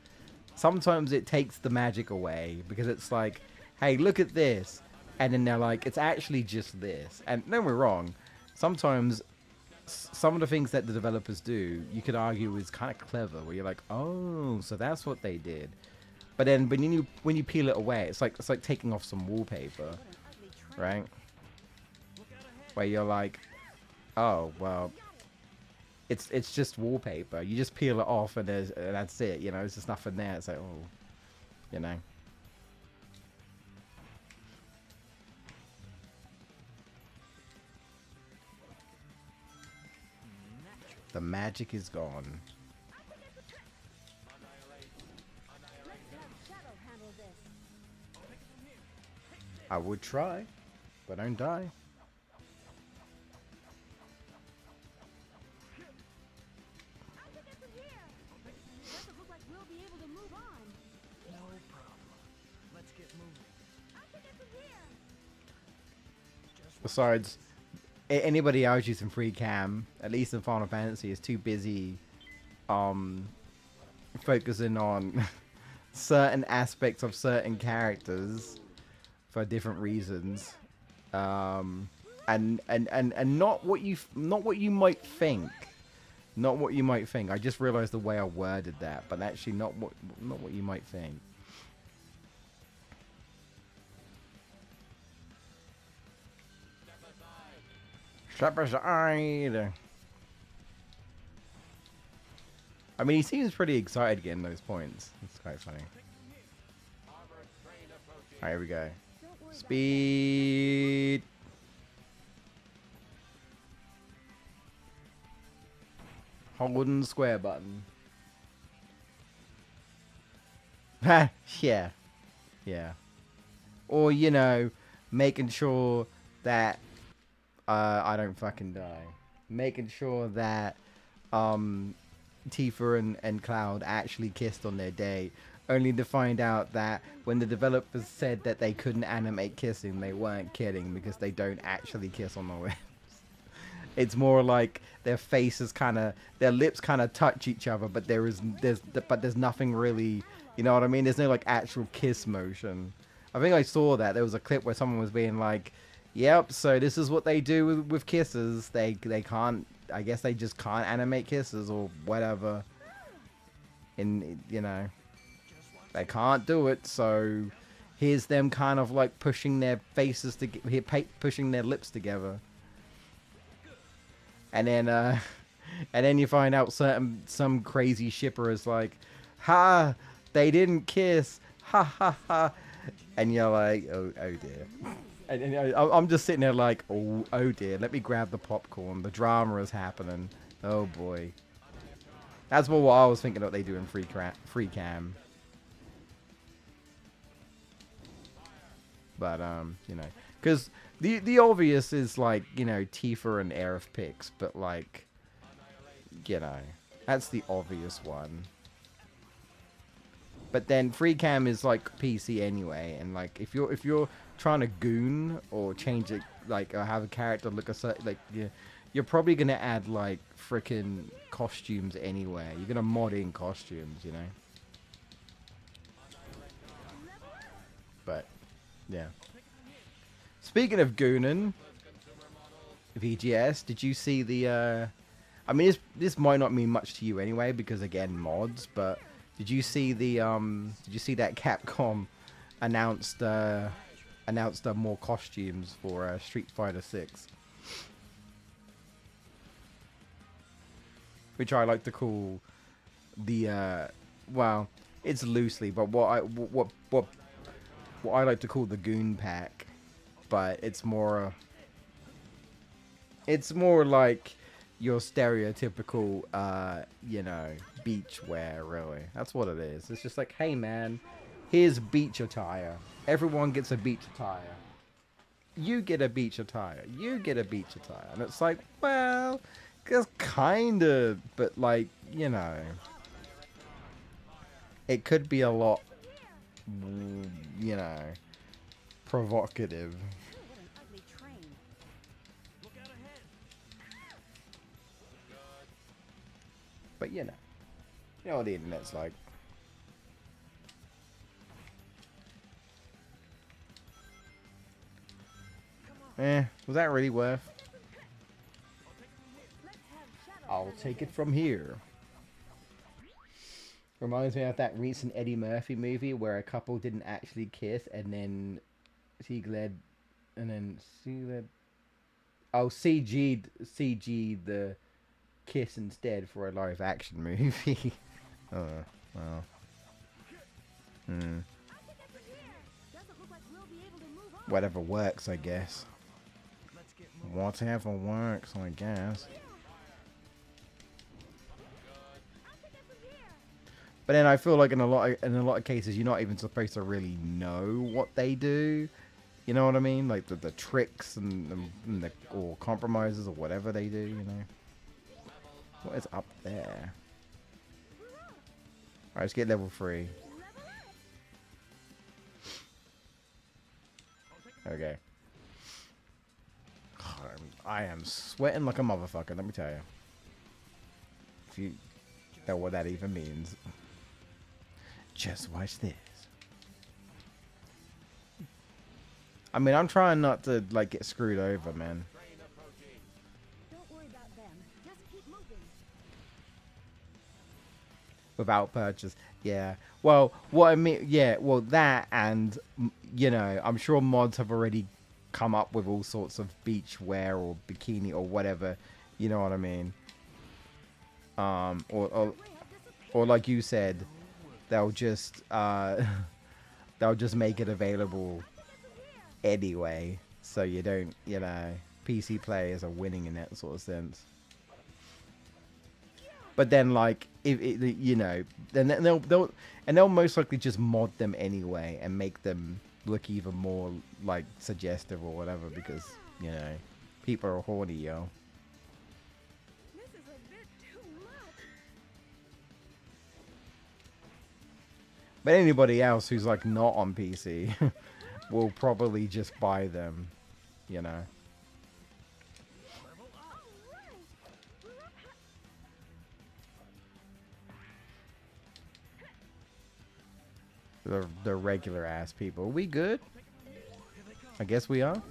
it takes the magic away because it's like, hey, look at this. And then they're like, it's actually just this. And no, we're wrong. Sometimes some of the things that the developers do, you could argue is kind of clever, where you're like, oh, so that's what they did. But then when you peel it away, it's like taking off some wallpaper, right? Where you're like, oh, well, it's just wallpaper. You just peel it off and that's it, you know, there's just nothing there. It's like, oh, you know. The magic is gone. Let's have Shadow handle this. I would try, but don't die. I'll take it from here. Doesn't look like we'll be able to move on. No problem. Let's get moving. I'll take it from here. Besides, anybody else using free cam, at least in Final Fantasy, is too busy focusing on certain aspects of certain characters for different reasons, and not what you might think. Not what you might think. I just realized the way I worded that, but actually not what you might think. Step aside. I mean, he seems pretty excited getting those points. It's quite funny. Alright, here we go. Don't worry Speed. Holding the square button. Ha! Yeah. Yeah. Or, you know, making sure that I don't fucking die. Making sure that Tifa and Cloud actually kissed on their date, only to find out that when the developers said that they couldn't animate kissing, they weren't kidding, because they don't actually kiss on the lips. It's more like their faces their lips kind of touch each other, but there's nothing really, you know what I mean? There's no like actual kiss motion. I think I saw that there was a clip where someone was being like, "Yep, so this is what they do with kisses. They can't. I guess they just can't animate kisses or whatever. And you know, they can't do it. So here's them kind of like pushing their faces pushing their lips together, and then you find out some crazy shipper is like, ha, they didn't kiss, ha ha ha." And you're like, oh dear. And I'm just sitting there like, oh dear, let me grab the popcorn. The drama is happening. Oh boy. That's what I was thinking that they do in free cam. But, you know, because the obvious is like, you know, Tifa and Aerith picks, but like, you know, that's the obvious one. But then free cam is like PC anyway, and like if you're trying to goon or change it, like or have a character look a certain, like you're probably gonna add like freaking costumes anyway. You're gonna mod in costumes, you know. But yeah. Speaking of gooning, VGS, did you see the? I mean, this might not mean much to you anyway because again mods, but. Did you see the Did you see that Capcom announced more costumes for Street Fighter 6, which I like to call the well, it's loosely, but what I like to call the Goon Pack, but it's more like your stereotypical, you know, beach wear, really. That's what it is. It's just like, hey, man, here's beach attire. Everyone gets a beach attire. You get a beach attire. You get a beach attire. And it's like, well, it's kind of, but like, you know, it could be a lot, you know, provocative. what an ugly train. But you know what the internet's like. Was that really worth? Let's have Shadow I'll take it from here. Reminds me of that recent Eddie Murphy movie where a couple didn't actually kiss and then CG'd the kiss instead for a live action movie. Oh, well. Doesn't look like we'll be able to move on. Whatever works, I guess. Let's get moving. Whatever works, I guess. But then I feel like in a lot of cases, you're not even supposed to really know what they do. You know what I mean? Like the tricks and the or compromises or whatever they do. You know. What is up there? Alright, let's get level 3. Okay. God, I am sweating like a motherfucker, let me tell you. If you know what that even means. Just watch this. I mean, I'm trying not to, like, get screwed over, man. Don't worry about them. Just keep moving. Without purchase. Yeah. Well, what I mean, yeah, well, that and, you know, I'm sure mods have already come up with all sorts of beach wear or bikini or whatever. You know what I mean? Or We have disappointed. Or like you said, they'll just they'll just make it available anyway, so you don't, you know, PC players are winning in that sort of sense. But then, like, if it, you know, then they'll most likely just mod them anyway and make them look even more like suggestive or whatever, because, you know, people are horny, yo. This is a bit too much. But anybody else who's like not on PC will probably just buy them, you know. The regular ass people. We good? I guess we are. Eggman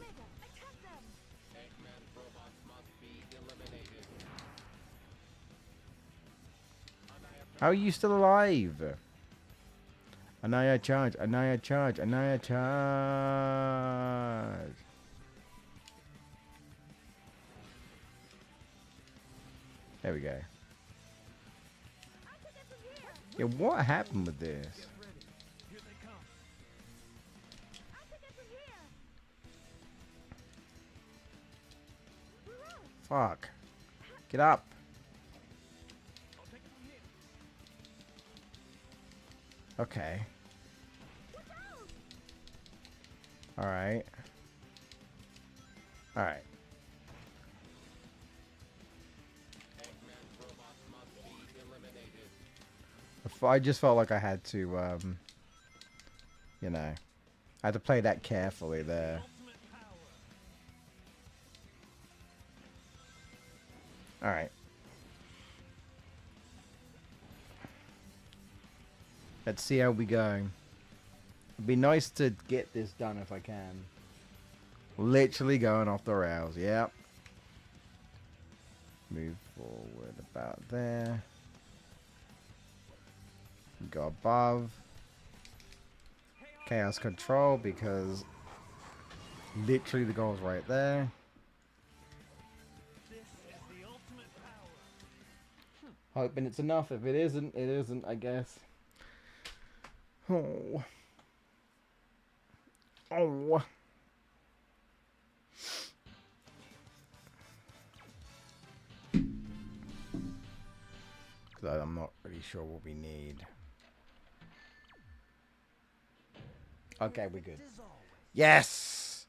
robots must be eliminated. How are you still alive? Anaya charge, Anaya charge, Anaya charge. There we go. Yeah, what happened with this? Here they come. Fuck. Get up. I'll take it from here. Okay. Alright. Alright. Eggman robots must be eliminated. I just felt like I had to, you know, I had to play that carefully there. Alright. Let's see how we go. It'd be nice to get this done if I can. Literally going off the rails, yep. Move forward about there. Go above. Chaos control, because literally the goal's right there. This is the ultimate power. Hoping it's enough. If it isn't, it isn't, I guess. Oh. Oh. Because I'm not really sure what we need. Okay, we're good. Yes!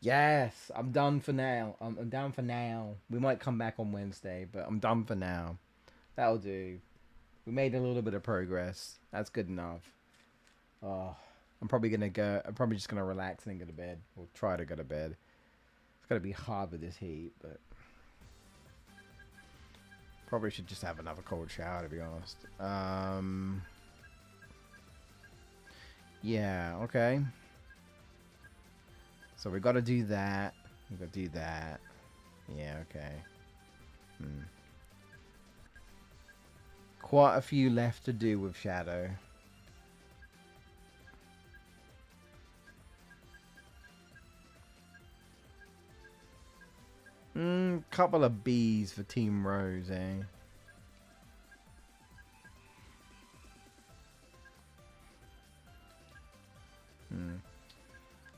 Yes! I'm done for now. I'm done for now. We might come back on Wednesday, but I'm done for now. That'll do. We made a little bit of progress. That's good enough. Oh, I'm probably just gonna relax and then go to bed. Or try to go to bed. It's gonna be hard with this heat, but probably should just have another cold shower, to be honest. Yeah, okay. So we gotta do that. We gotta do that. Yeah, okay. Quite a few left to do with Shadow. Couple of B's for Team Rose, eh?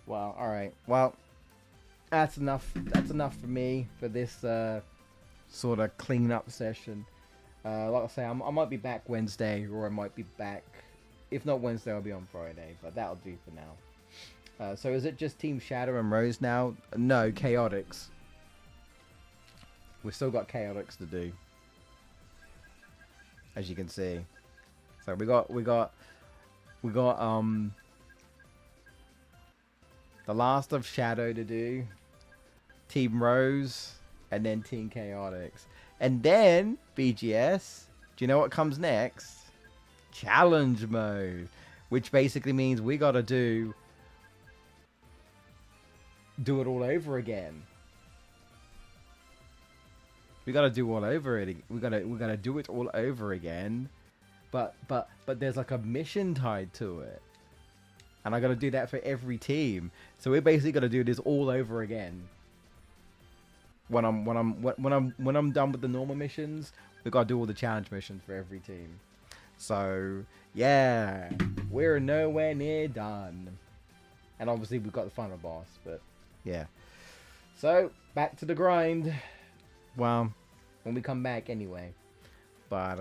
Well, alright. Well, that's enough. That's enough for me for this sort of clean-up session. Like I say, I might be back Wednesday, or I might be back... If not Wednesday, I'll be on Friday, but that'll do for now. So is it just Team Shadow and Rose now? No, Chaotix. We've still got Chaotix to do, as you can see. So we got the last of Shadow to do, Team Rose, and then Team Chaotix, and then BGS. Do you know what comes next? Challenge mode, which basically means we gotta do it all over again. We gotta do all over it. We gotta do it all over again. But there's like a mission tied to it, and I gotta do that for every team. So we're basically gonna do this all over again. When I'm done with the normal missions, we gotta do all the challenge missions for every team. So yeah, we're nowhere near done. And obviously we've got the final boss, but yeah. So back to the grind. Well, when we come back anyway. But